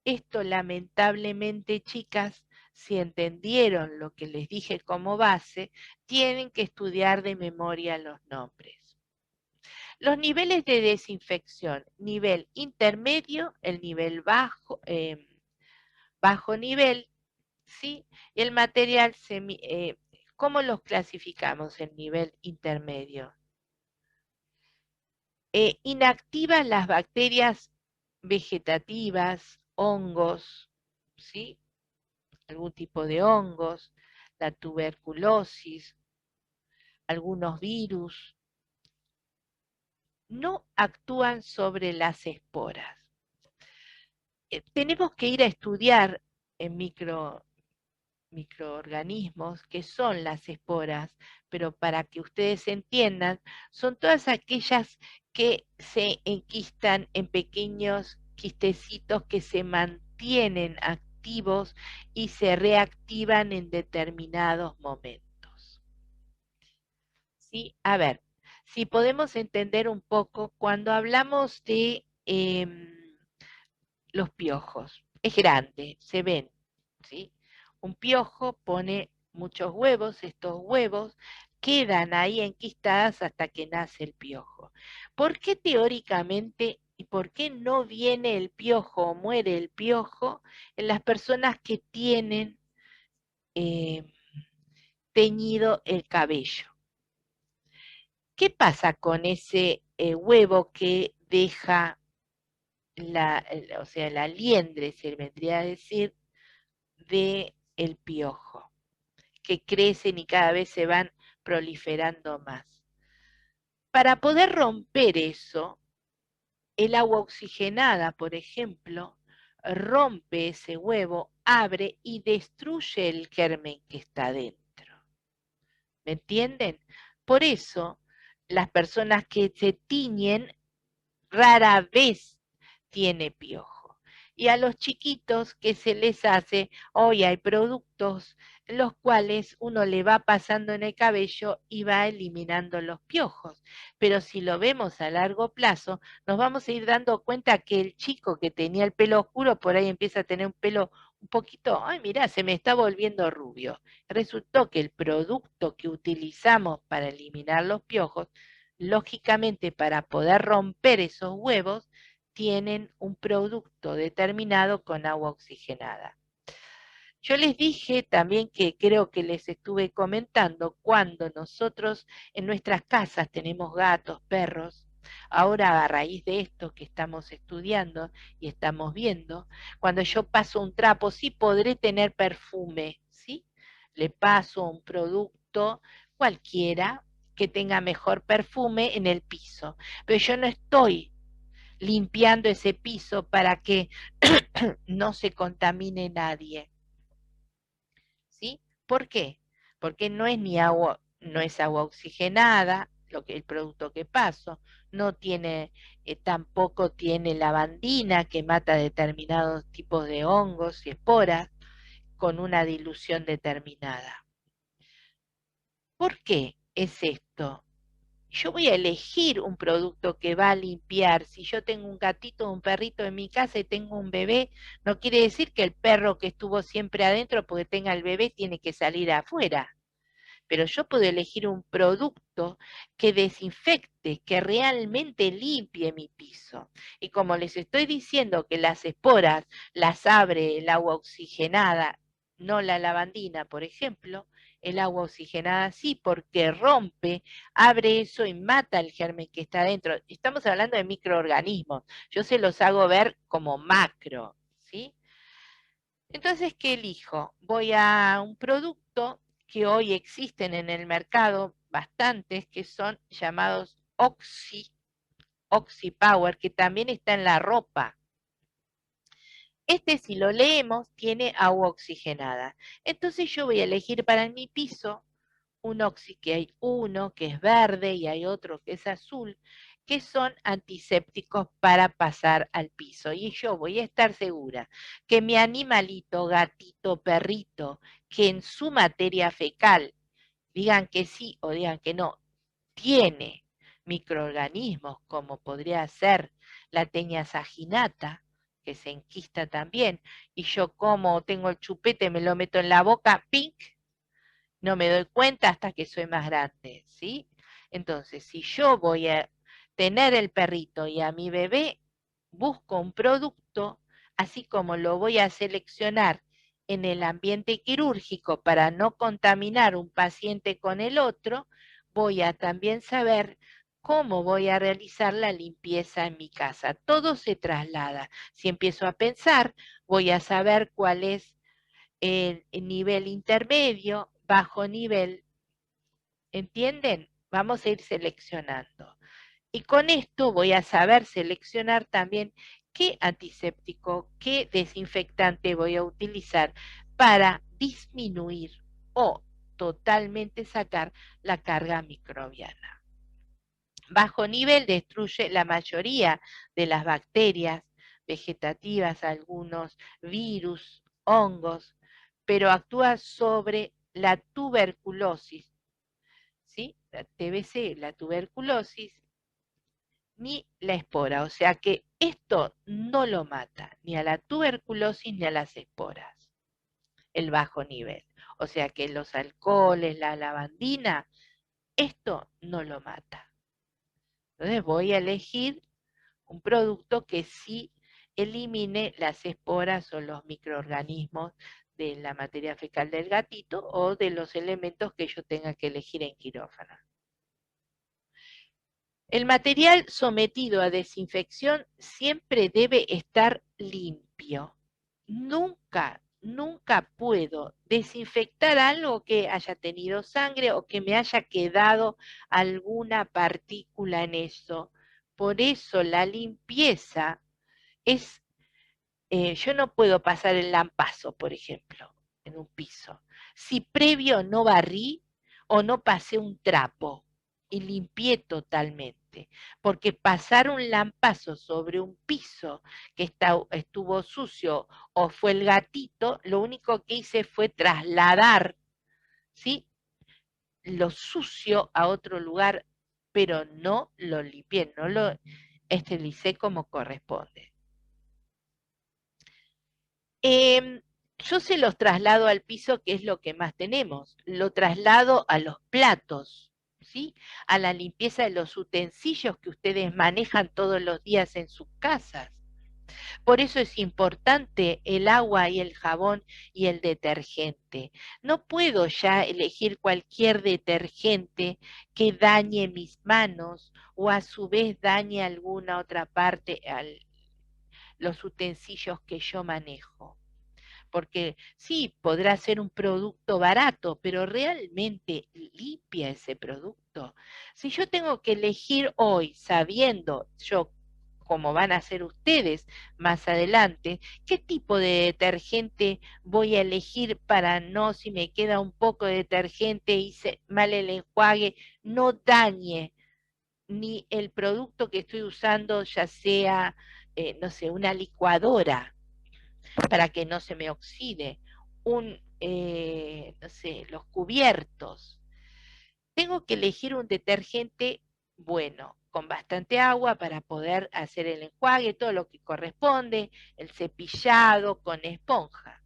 Esto lamentablemente, chicas, si entendieron lo que les dije como base, tienen que estudiar de memoria los nombres. Los niveles de desinfección: nivel intermedio, el nivel bajo, bajo nivel, ¿sí? Y el material ¿cómo los clasificamos en nivel intermedio? Inactivas las bacterias vegetativas, hongos, ¿sí?, algún tipo de hongos, la tuberculosis, algunos virus, no actúan sobre las esporas. Tenemos que ir a estudiar en microorganismos qué son las esporas, pero para que ustedes entiendan, son todas aquellas que se enquistan en pequeños quistecitos que se mantienen activos y se reactivan en determinados momentos. ¿Sí? A ver, si podemos entender un poco, cuando hablamos de los piojos, es grande, se ven, ¿sí? Un piojo pone muchos huevos, estos huevos quedan ahí enquistadas hasta que nace el piojo. ¿Por qué teóricamente y por qué no viene el piojo o muere el piojo en las personas que tienen teñido el cabello? ¿Qué pasa con ese huevo que deja o sea, la liendre, se vendría a decir, de el piojo, que crecen y cada vez se van proliferando más? Para poder romper eso, el agua oxigenada, por ejemplo, rompe ese huevo, abre y destruye el germen que está dentro. ¿Me entienden? Por eso, las personas que se tiñen rara vez tiene piojo. Y a los chiquitos que se les hace, hoy hay productos los cuales uno le va pasando en el cabello y va eliminando los piojos. Pero si lo vemos a largo plazo, nos vamos a ir dando cuenta que el chico que tenía el pelo oscuro por ahí empieza a tener un pelo un poquito, ay, mirá, se me está volviendo rubio. Resultó que el producto que utilizamos para eliminar los piojos, lógicamente para poder romper esos huevos, tienen un producto determinado con agua oxigenada. Yo les dije también que creo que les estuve comentando, cuando nosotros en nuestras casas tenemos gatos, perros, ahora a raíz de esto que estamos estudiando y estamos viendo, cuando yo paso un trapo, sí podré tener perfume, ¿sí? Le paso un producto cualquiera que tenga mejor perfume en el piso, pero yo no estoy limpiando ese piso para que no se contamine nadie. ¿Sí? ¿Por qué? Porque no es ni agua, no es agua oxigenada, el producto que paso, no tiene, tampoco tiene lavandina que mata determinados tipos de hongos y esporas con una dilución determinada. ¿Por qué es esto? Yo voy a elegir un producto que va a limpiar. Si yo tengo un gatito o un perrito en mi casa y tengo un bebé, no quiere decir que el perro que estuvo siempre adentro porque tenga el bebé tiene que salir afuera. Pero yo puedo elegir un producto que desinfecte, que realmente limpie mi piso. Y como les estoy diciendo que las esporas las abre el agua oxigenada, no la lavandina, por ejemplo, el agua oxigenada sí, porque rompe, abre eso y mata el germen que está dentro. Estamos hablando de microorganismos. Yo se los hago ver como macro, ¿sí? Entonces, ¿qué elijo? Voy a un producto que hoy existen en el mercado bastantes, que son llamados Oxy Power, que también está en la ropa. Este, si lo leemos, tiene agua oxigenada. Entonces yo voy a elegir para mi piso un Oxy, que hay uno que es verde y hay otro que es azul, que son antisépticos para pasar al piso. Y yo voy a estar segura que mi animalito, gatito, perrito, que en su materia fecal, digan que sí o digan que no, tiene microorganismos como podría ser la teña saginata, que se enquista también, y yo como tengo el chupete, me lo meto en la boca, pink, no me doy cuenta hasta que soy más grande, ¿sí? Entonces, si yo voy a tener el perrito y a mi bebé, busco un producto, así como lo voy a seleccionar en el ambiente quirúrgico para no contaminar un paciente con el otro, voy a también saber cómo voy a realizar la limpieza en mi casa. Todo se traslada. Si empiezo a pensar, voy a saber cuál es el nivel intermedio, bajo nivel, ¿entienden? Vamos a ir seleccionando. Y con esto voy a saber seleccionar también qué antiséptico, qué desinfectante voy a utilizar para disminuir o totalmente sacar la carga microbiana. Bajo nivel destruye la mayoría de las bacterias vegetativas, algunos virus, hongos, pero actúa sobre la tuberculosis, ¿sí? La TBC, la tuberculosis, ni la espora. O sea que esto no lo mata, ni a la tuberculosis ni a las esporas. el bajo nivel. O sea que los alcoholes, la lavandina, esto no lo mata. Entonces voy a elegir un producto que sí elimine las esporas o los microorganismos de la materia fecal del gatito o de los elementos que yo tenga que elegir en quirófano. El material sometido a desinfección siempre debe estar limpio. Nunca puedo desinfectar algo que haya tenido sangre o que me haya quedado alguna partícula en eso. Por eso la limpieza es, yo no puedo pasar el lampazo, por ejemplo, en un piso. Si previo no barrí o no pasé un trapo y limpié totalmente, porque pasar un lampazo sobre un piso que estuvo sucio o fue el gatito, lo único que hice fue trasladar, ¿sí?, lo sucio a otro lugar, pero no lo limpié, no lo esterilicé como corresponde. Yo se los traslado al piso, que es lo que más tenemos. Lo traslado a los platos, ¿sí?, a la limpieza de los utensilios que ustedes manejan todos los días en sus casas. Por eso es importante el agua y el jabón y el detergente. No puedo ya elegir cualquier detergente que dañe mis manos o a su vez dañe alguna otra parte, los utensilios que yo manejo. Porque sí, podrá ser un producto barato, pero ¿realmente limpia ese producto? Si yo tengo que elegir hoy, sabiendo yo cómo van a ser ustedes más adelante, qué tipo de detergente voy a elegir para no, si me queda un poco de detergente, hice mal el enjuague, no dañe ni el producto que estoy usando, ya sea, no sé, una licuadora, para que no se me oxide, no sé, los cubiertos. Tengo que elegir un detergente bueno, con bastante agua para poder hacer el enjuague, todo lo que corresponde, el cepillado con esponja.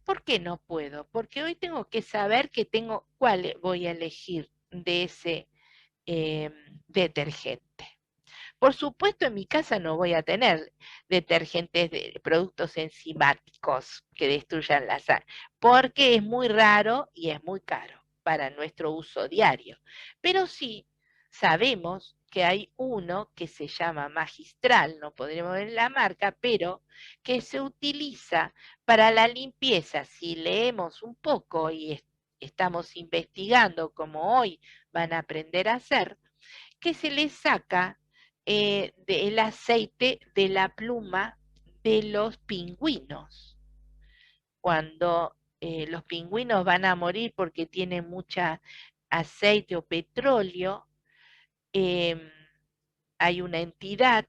¿Por qué no puedo? Porque hoy tengo que saber cuál voy a elegir de ese detergente. Por supuesto, en mi casa no voy a tener detergentes de productos enzimáticos que destruyan la sal, porque es muy raro y es muy caro para nuestro uso diario. Pero sí sabemos que hay uno que se llama Magistral, no podremos ver la marca, pero que se utiliza para la limpieza. Si leemos un poco y estamos investigando como hoy van a aprender a hacer, que se le saca del aceite de la pluma de los pingüinos. Cuando los pingüinos van a morir porque tienen mucha aceite o petróleo, hay una entidad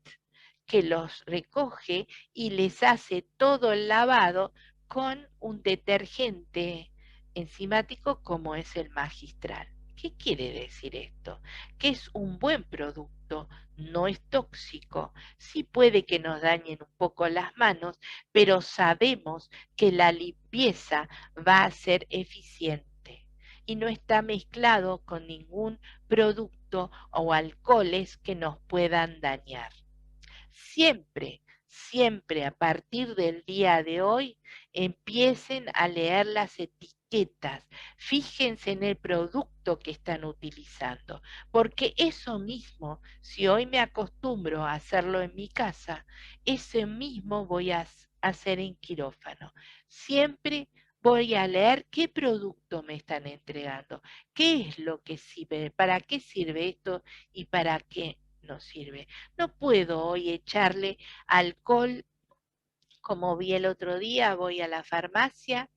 que los recoge y les hace todo el lavado con un detergente enzimático como es el Magistral. ¿Qué quiere decir esto? Que es un buen producto, no es tóxico, sí puede que nos dañen un poco las manos, pero sabemos que la limpieza va a ser eficiente y no está mezclado con ningún producto o alcoholes que nos puedan dañar. Siempre a partir del día de hoy empiecen a leer las etiquetas, fíjense en el producto que están utilizando, porque eso mismo, si hoy me acostumbro a hacerlo en mi casa, ese mismo voy a hacer en quirófano. Siempre voy a leer qué producto me están entregando, qué es lo que sirve, para qué sirve esto y para qué no sirve. No puedo hoy echarle alcohol, como vi el otro día, voy a la farmacia,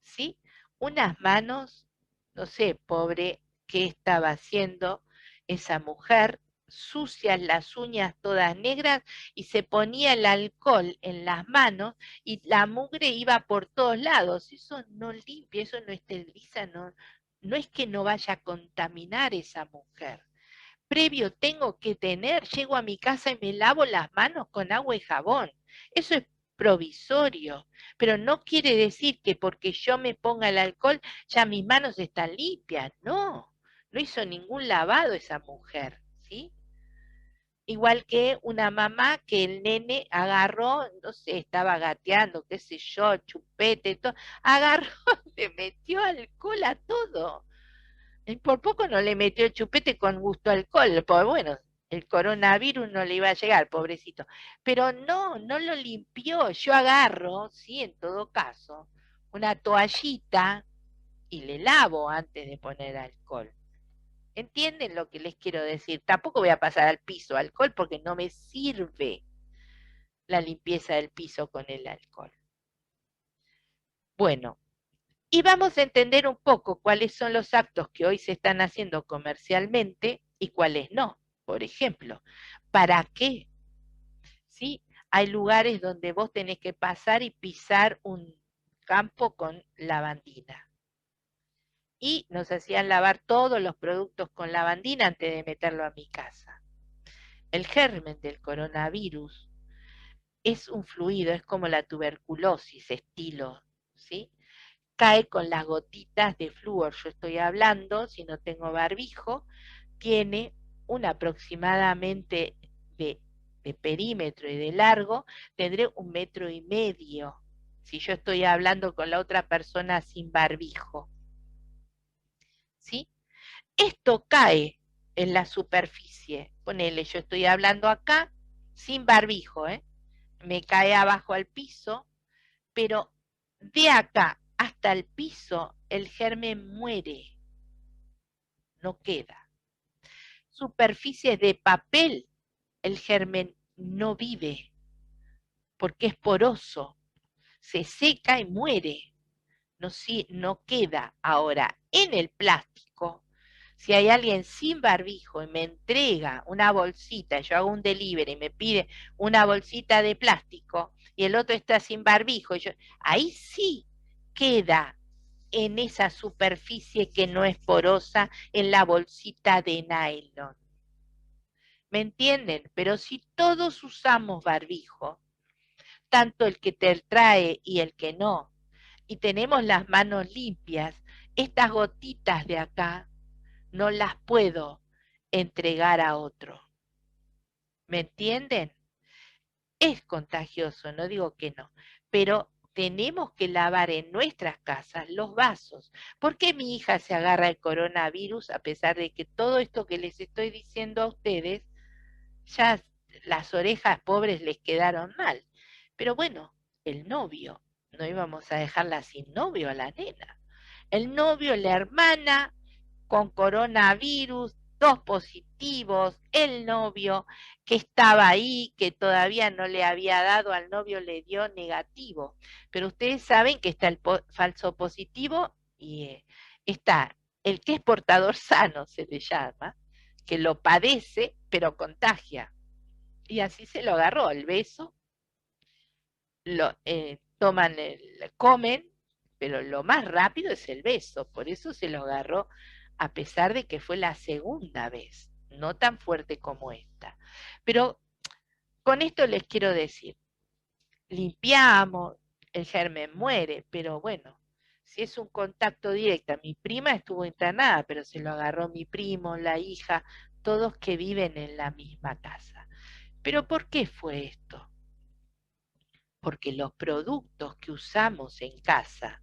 ¿sí? Unas manos, no sé, pobre, ¿qué estaba haciendo esa mujer? Sucias, las uñas todas negras, y se ponía el alcohol en las manos y la mugre iba por todos lados. Eso no limpia, eso no esteriliza, no es que no vaya a contaminar esa mujer. Previo tengo que tener, llego a mi casa y me lavo las manos con agua y jabón. Eso es provisorio, pero no quiere decir que porque yo me ponga el alcohol ya mis manos están limpias, no, no hizo ningún lavado esa mujer, ¿sí? Igual que una mamá que el nene agarró, no sé, estaba gateando, qué sé yo, chupete, todo, agarró, le metió alcohol a todo. Y por poco no le metió chupete con gusto a alcohol, pues bueno, el coronavirus no le iba a llegar, pobrecito. Pero no, no lo limpió. Yo agarro, sí, en todo caso, una toallita y le lavo antes de poner alcohol. ¿Entienden lo que les quiero decir? Tampoco voy a pasar al piso alcohol porque no me sirve la limpieza del piso con el alcohol. Bueno, y vamos a entender un poco cuáles son los actos que hoy se están haciendo comercialmente y cuáles no. Por ejemplo, ¿para qué? ¿Sí? Hay lugares donde vos tenés que pasar y pisar un campo con lavandina. Y nos hacían lavar todos los productos con lavandina antes de meterlo a mi casa. El germen del coronavirus es un fluido, es como la tuberculosis, estilo, ¿sí? Cae con las gotitas de flúor. Yo estoy hablando, si no tengo barbijo, tiene un aproximadamente de perímetro y de largo, tendré 1,5 metros. Si yo estoy hablando con la otra persona sin barbijo, ¿sí? Esto cae en la superficie. Ponele, yo estoy hablando acá sin barbijo, ¿eh? Me cae abajo al piso, pero de acá hasta el piso el germen muere, no queda. Superficies de papel, el germen no vive, porque es poroso, se seca y muere, no queda. Ahora, en el plástico, si hay alguien sin barbijo y me entrega una bolsita, yo hago un delivery y me pide una bolsita de plástico y el otro está sin barbijo, ahí sí queda en esa superficie que no es porosa, en la bolsita de nylon. ¿Me entienden? Pero si todos usamos barbijo, tanto el que te trae y el que no, y tenemos las manos limpias, estas gotitas de acá no las puedo entregar a otro. ¿Me entienden? Es contagioso, no digo que no, pero tenemos que lavar en nuestras casas los vasos. ¿Por qué mi hija se agarra el coronavirus a pesar de que todo esto que les estoy diciendo a ustedes, ya las orejas pobres les quedaron mal? Pero bueno, el novio, no íbamos a dejarla sin novio a la nena. El novio, la hermana, con coronavirus, 2 positivos, el novio que estaba ahí, que todavía no le había dado, al novio le dio negativo. Pero ustedes saben que está el falso positivo y está el que es portador sano, se le llama, que lo padece, pero contagia. Y así se lo agarró, el beso, comen, pero lo más rápido es el beso, por eso se lo agarró a pesar de que fue la segunda vez, no tan fuerte como esta. Pero con esto les quiero decir, limpiamos, el germen muere, pero bueno, si es un contacto directo, mi prima estuvo internada, pero se lo agarró mi primo, la hija, todos que viven en la misma casa. ¿Pero por qué fue esto? Porque los productos que usamos en casa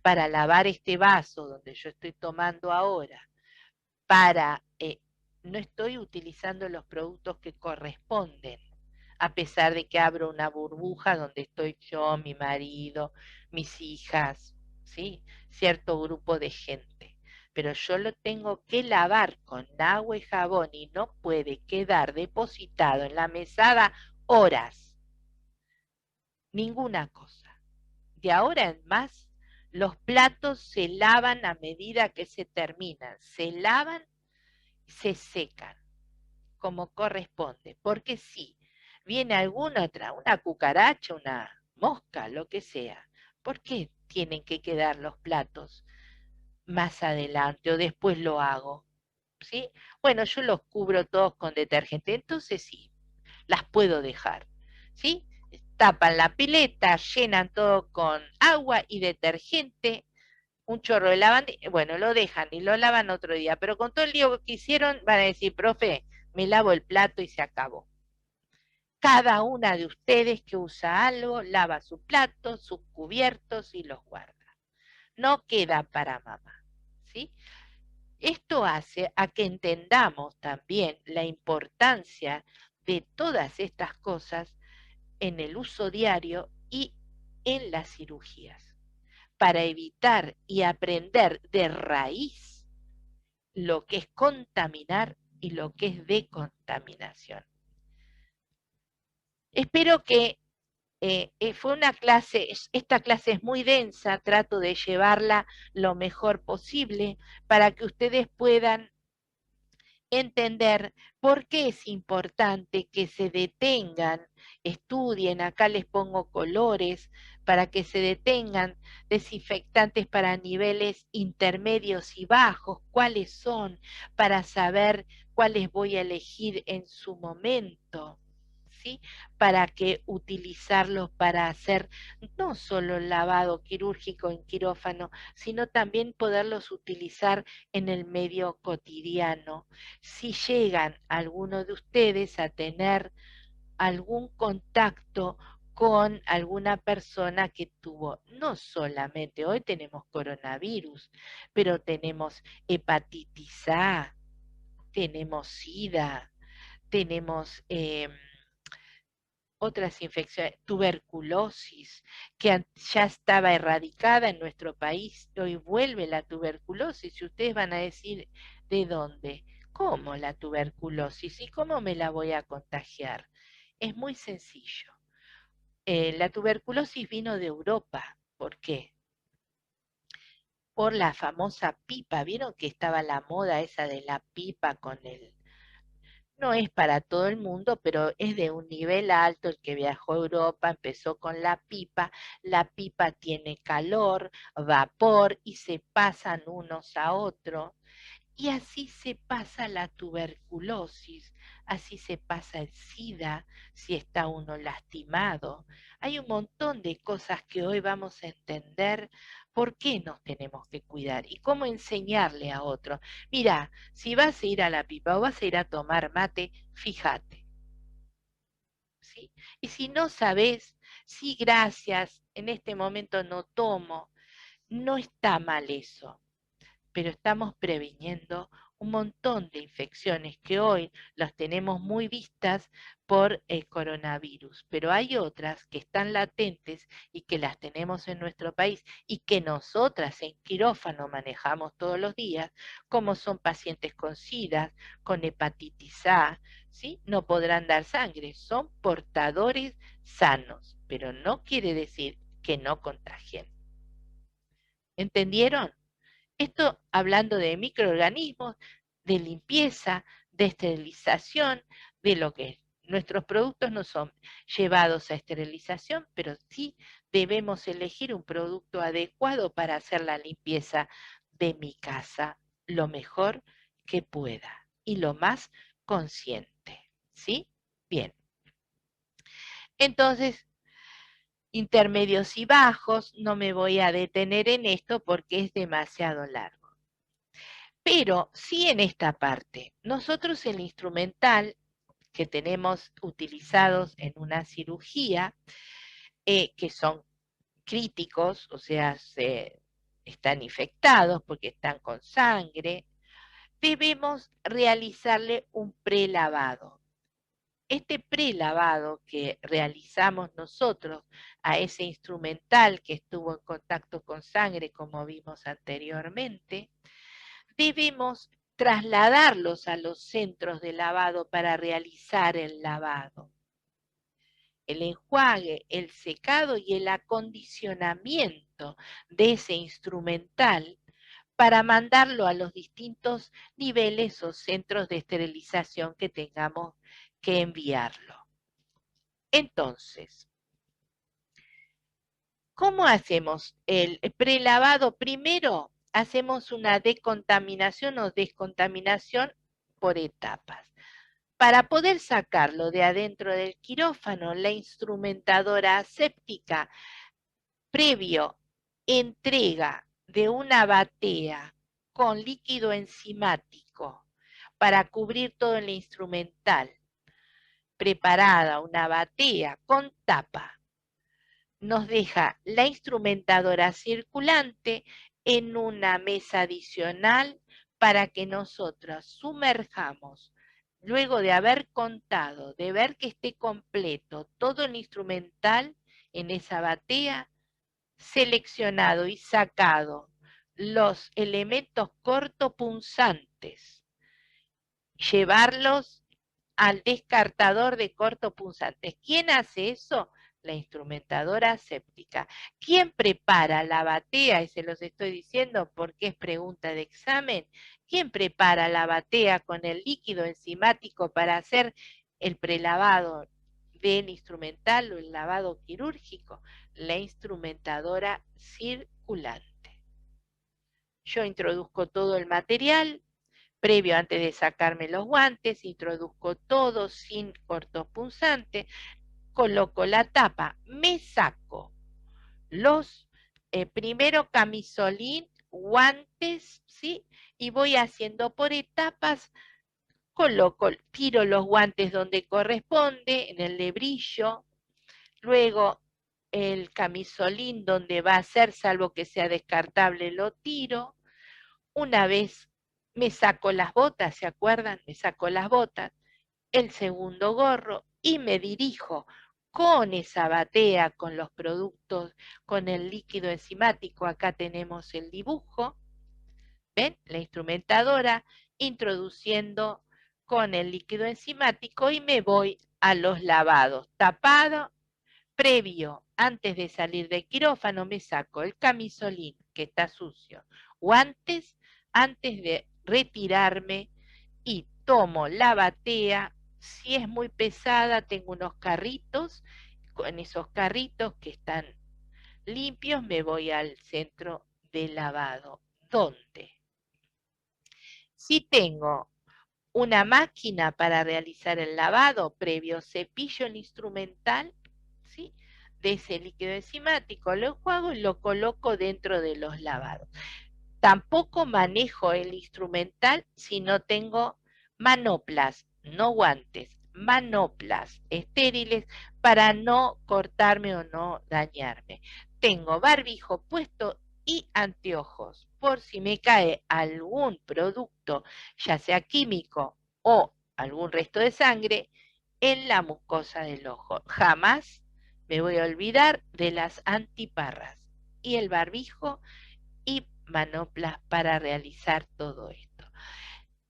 para lavar este vaso donde yo estoy tomando ahora, no estoy utilizando los productos que corresponden, a pesar de que abro una burbuja donde estoy yo, mi marido, mis hijas, ¿sí? Cierto grupo de gente. Pero yo lo tengo que lavar con agua y jabón y no puede quedar depositado en la mesada horas. Ninguna cosa. De ahora en más, los platos se lavan a medida que se terminan. Se lavan y se secan, como corresponde. Porque si viene alguna otra, una cucaracha, una mosca, lo que sea, ¿por qué tienen que quedar los platos más adelante o después lo hago? ¿Sí? Bueno, yo los cubro todos con detergente, entonces sí, las puedo dejar. ¿Sí? tapan la pileta, llenan todo con agua y detergente, un chorro de lavandina, bueno, lo dejan y lo lavan otro día, pero con todo el lío que hicieron van a decir, profe, me lavo el plato y se acabó. Cada una de ustedes que usa algo, lava su plato, sus cubiertos y los guarda. No queda para mamá, ¿sí? Esto hace a que entendamos también la importancia de todas estas cosas en el uso diario y en las cirugías, para evitar y aprender de raíz lo que es contaminar y lo que es decontaminación. Espero que fue una clase, esta clase es muy densa, trato de llevarla lo mejor posible para que ustedes puedan entender por qué es importante que se detengan, estudien, acá les pongo colores, para que se detengan desinfectantes para niveles intermedios y bajos, cuáles son, para saber cuáles voy a elegir en su momento, ¿sí? Para que utilizarlos para hacer no solo el lavado quirúrgico en quirófano, sino también poderlos utilizar en el medio cotidiano. Si llegan algunos de ustedes a tener algún contacto con alguna persona que tuvo, no solamente, hoy tenemos coronavirus, pero tenemos hepatitis A, tenemos SIDA, tenemos otras infecciones, tuberculosis, que ya estaba erradicada en nuestro país, hoy vuelve la tuberculosis, y ustedes van a decir, ¿de dónde? ¿Cómo la tuberculosis? ¿Y cómo me la voy a contagiar? Es muy sencillo. La tuberculosis vino de Europa. ¿Por qué? Por la famosa pipa. ¿Vieron que estaba la moda esa de la pipa con el... No es para todo el mundo, pero es de un nivel alto. El que viajó a Europa empezó con la pipa. La pipa tiene calor, vapor y se pasan unos a otros. Y así se pasa la tuberculosis, así se pasa el SIDA si está uno lastimado. Hay un montón de cosas que hoy vamos a entender por qué nos tenemos que cuidar y cómo enseñarle a otro. Mira, si vas a ir a la pipa o vas a ir a tomar mate, fíjate. ¿Sí? Y si no sabes, sí, gracias, en este momento no tomo, no está mal eso, pero estamos previniendo un montón de infecciones que hoy las tenemos muy vistas por el coronavirus, pero hay otras que están latentes y que las tenemos en nuestro país y que nosotras en quirófano manejamos todos los días, como son pacientes con SIDA, con hepatitis A, ¿sí? No podrán dar sangre, son portadores sanos, pero no quiere decir que no contagien. ¿Entendieron? Esto hablando de microorganismos, de limpieza, de esterilización, de lo que es. Nuestros productos no son llevados a esterilización, pero sí debemos elegir un producto adecuado para hacer la limpieza de mi casa lo mejor que pueda y lo más consciente. ¿Sí? Bien. Entonces, intermedios y bajos, no me voy a detener en esto porque es demasiado largo. Pero sí en esta parte, nosotros el instrumental que tenemos utilizados en una cirugía, que son críticos, o sea, están infectados porque están con sangre, debemos realizarle un prelavado. Este prelavado que realizamos nosotros a ese instrumental que estuvo en contacto con sangre, como vimos anteriormente, debemos trasladarlos a los centros de lavado para realizar el lavado. El enjuague, el secado y el acondicionamiento de ese instrumental para mandarlo a los distintos niveles o centros de esterilización que tengamos que enviarlo. Entonces, ¿cómo hacemos el prelavado? Primero, hacemos una decontaminación o descontaminación por etapas. Para poder sacarlo de adentro del quirófano, la instrumentadora aséptica, previo entrega de una batea con líquido enzimático para cubrir todo el instrumental, preparada una batea con tapa, nos deja la instrumentadora circulante en una mesa adicional para que nosotros sumerjamos, luego de haber contado, de ver que esté completo todo el instrumental en esa batea, seleccionado y sacado los elementos cortopunzantes, llevarlos al descartador de cortopunzantes. ¿Quién hace eso? La instrumentadora aséptica. ¿Quién prepara la batea? Y se los estoy diciendo porque es pregunta de examen. ¿Quién prepara la batea con el líquido enzimático para hacer el prelavado del instrumental o el lavado quirúrgico? La instrumentadora circulante. Yo introduzco todo el material, previo antes de sacarme los guantes, introduzco todo sin cortopunzante, coloco la tapa, me saco los, primero camisolín, guantes, ¿sí? Y voy haciendo por etapas, coloco, tiro los guantes donde corresponde, en el de brillo, luego el camisolín donde va a ser, salvo que sea descartable, lo tiro. Una vez me saco las botas, ¿se acuerdan? Me saco las botas, el segundo gorro y me dirijo con esa batea, con los productos, con el líquido enzimático. Acá tenemos el dibujo. ¿Ven? La instrumentadora introduciendo con el líquido enzimático y me voy a los lavados. Tapado, previo, antes de salir del quirófano, me saco el camisolín que está sucio, guantes, antes de retirarme y tomo la batea. Si es muy pesada, tengo unos carritos, con esos carritos que están limpios me voy al centro de lavado. ¿Dónde? Si tengo una máquina para realizar el lavado, previo cepillo el instrumental, ¿sí? De ese líquido enzimático, lo enjuago y lo coloco dentro de los lavados. Tampoco manejo el instrumental si no tengo manoplas, no guantes, manoplas estériles para no cortarme o no dañarme. Tengo barbijo puesto y anteojos por si me cae algún producto, ya sea químico o algún resto de sangre, en la mucosa del ojo. Jamás me voy a olvidar de las antiparras y el barbijo y manoplas para realizar todo esto.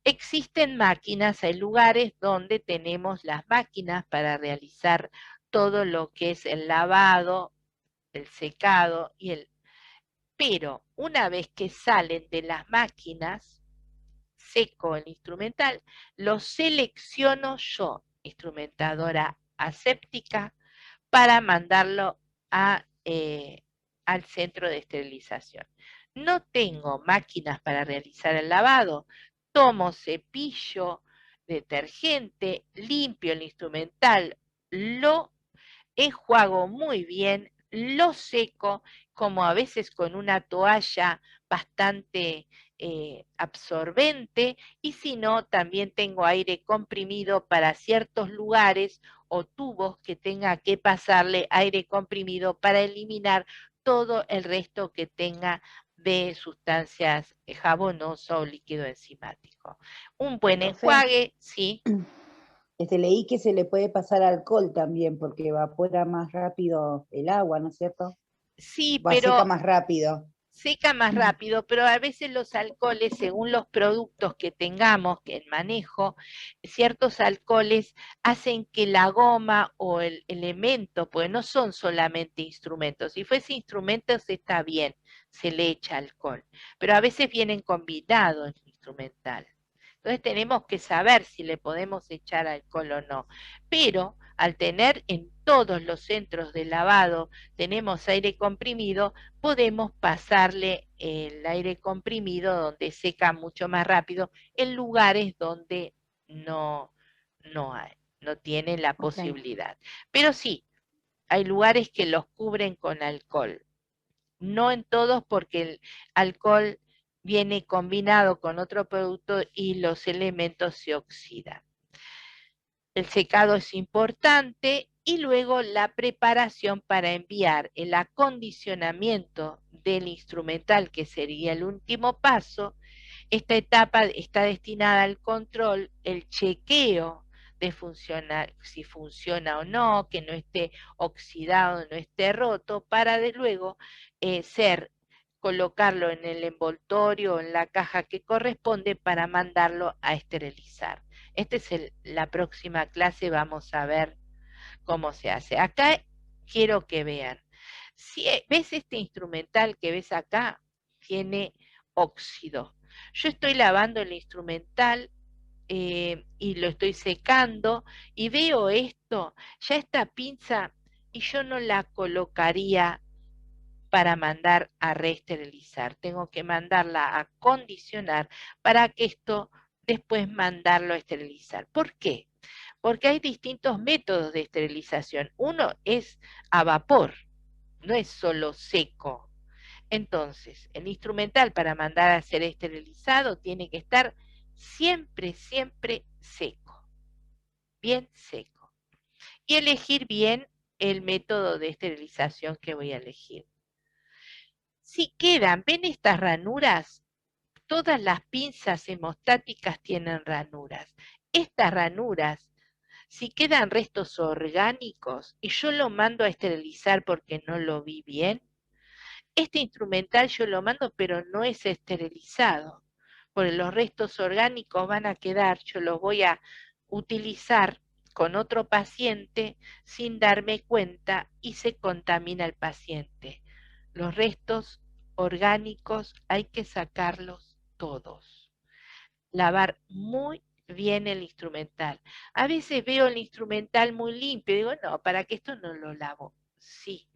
Existen máquinas, hay lugares donde tenemos las máquinas para realizar todo lo que es el lavado, el secado y el... Pero una vez que salen de las máquinas, seco el instrumental, lo selecciono yo, instrumentadora aséptica, para mandarlo a, al centro de esterilización. No tengo máquinas para realizar el lavado, tomo cepillo, detergente, limpio el instrumental, lo enjuago muy bien, lo seco, como a veces con una toalla bastante absorbente, y si no, también tengo aire comprimido para ciertos lugares o tubos que tenga que pasarle aire comprimido para eliminar todo el resto que tenga de sustancias jabonosas o líquido enzimático. Un buen enjuague, sí. Leí que se le puede pasar alcohol también porque evapora más rápido el agua, ¿no es cierto? Sí, pero seca más rápido. Seca más rápido, pero a veces los alcoholes, según los productos que tengamos en manejo, ciertos alcoholes hacen que la goma o el elemento, pues no son solamente instrumentos. Si fuese instrumentos está bien, se le echa alcohol, pero a veces vienen combinados en el instrumental. Entonces tenemos que saber si le podemos echar alcohol o no. Pero al tener en todos los centros de lavado, tenemos aire comprimido, podemos pasarle el aire comprimido donde seca mucho más rápido en lugares donde no no hay, no tiene la posibilidad. Pero sí, hay lugares que los cubren con alcohol. No en todos, porque el alcohol viene combinado con otro producto y los elementos se oxidan. El secado es importante y luego la preparación para enviar el acondicionamiento del instrumental, que sería el último paso. Esta etapa está destinada al control, el chequeo de si funciona o no, que no esté oxidado, no esté roto, para de luego colocarlo en el envoltorio o en la caja que corresponde para mandarlo a esterilizar. Esta es la próxima clase, vamos a ver cómo se hace. Acá quiero que vean. Si ves este instrumental que ves acá, tiene óxido. Yo estoy lavando el instrumental y lo estoy secando y veo esto, ya esta pinza, y yo no la colocaría para mandar a reesterilizar. Tengo que mandarla a acondicionar para que esto después mandarlo a esterilizar. ¿Por qué? Porque hay distintos métodos de esterilización. Uno es a vapor, no es solo seco. Entonces, el instrumental para mandar a ser esterilizado tiene que estar siempre, siempre seco, bien seco. Y elegir bien el método de esterilización que voy a elegir. Si quedan, ¿ven estas ranuras? Todas las pinzas hemostáticas tienen ranuras. Estas ranuras, si quedan restos orgánicos y yo lo mando a esterilizar porque no lo vi bien, este instrumental yo lo mando pero no es esterilizado, porque los restos orgánicos van a quedar, yo los voy a utilizar con otro paciente sin darme cuenta y se contamina el paciente. Los restos orgánicos hay que sacarlos todos. Lavar muy bien el instrumental. A veces veo el instrumental muy limpio y digo, no, ¿para qué esto no lo lavo? Sí,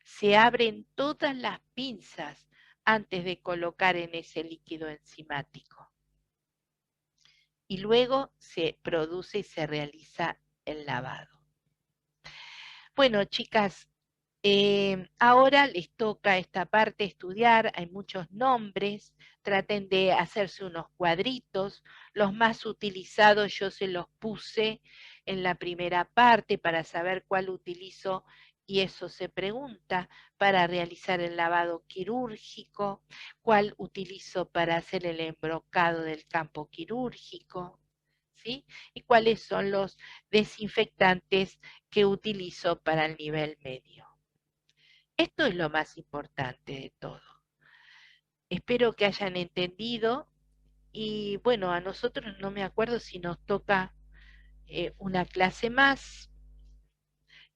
se abren todas las pinzas antes de colocar en ese líquido enzimático. Y luego se produce y se realiza el lavado. Bueno, chicas, ahora les toca esta parte estudiar, hay muchos nombres, traten de hacerse unos cuadritos, los más utilizados yo se los puse en la primera parte para saber cuál utilizo, y eso se pregunta, para realizar el lavado quirúrgico, cuál utilizo para hacer el embrocado del campo quirúrgico, ¿sí? Y cuáles son los desinfectantes que utilizo para el nivel medio. Esto es lo más importante de todo. Espero que hayan entendido y bueno, a nosotros no me acuerdo si nos toca una clase más.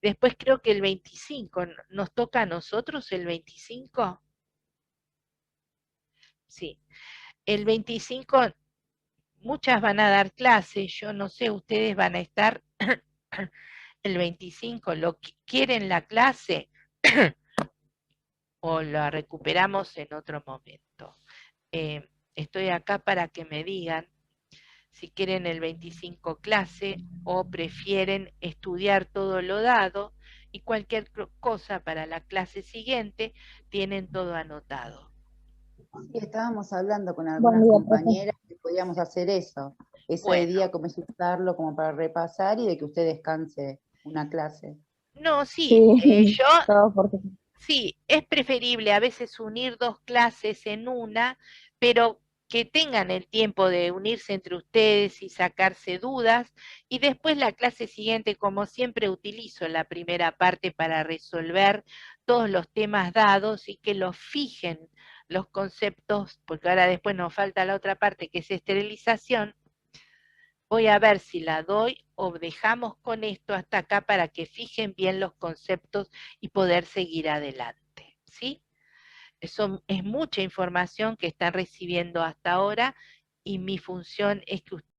Después creo que el 25, ¿nos toca a nosotros el 25? Sí, el 25 muchas van a dar clases, yo no sé, ustedes van a estar el 25, ¿lo quieren la clase? O la recuperamos en otro momento. Estoy acá para que me digan si quieren el 25 clase o prefieren estudiar todo lo dado y cualquier cosa para la clase siguiente tienen todo anotado. Sí, estábamos hablando con algunas compañeras que podíamos hacer eso, ese día comenzarlo como para repasar y de que usted descanse una clase. No, sí, sí, es preferible a veces unir dos clases en una, pero que tengan el tiempo de unirse entre ustedes y sacarse dudas, y después la clase siguiente, como siempre, utilizo la primera parte para resolver todos los temas dados y que los fijen los conceptos, porque ahora después nos falta la otra parte que es esterilización. Voy a ver si la doy o dejamos con esto hasta acá para que fijen bien los conceptos y poder seguir adelante, ¿sí? Eso es mucha información que están recibiendo hasta ahora y mi función es que ustedes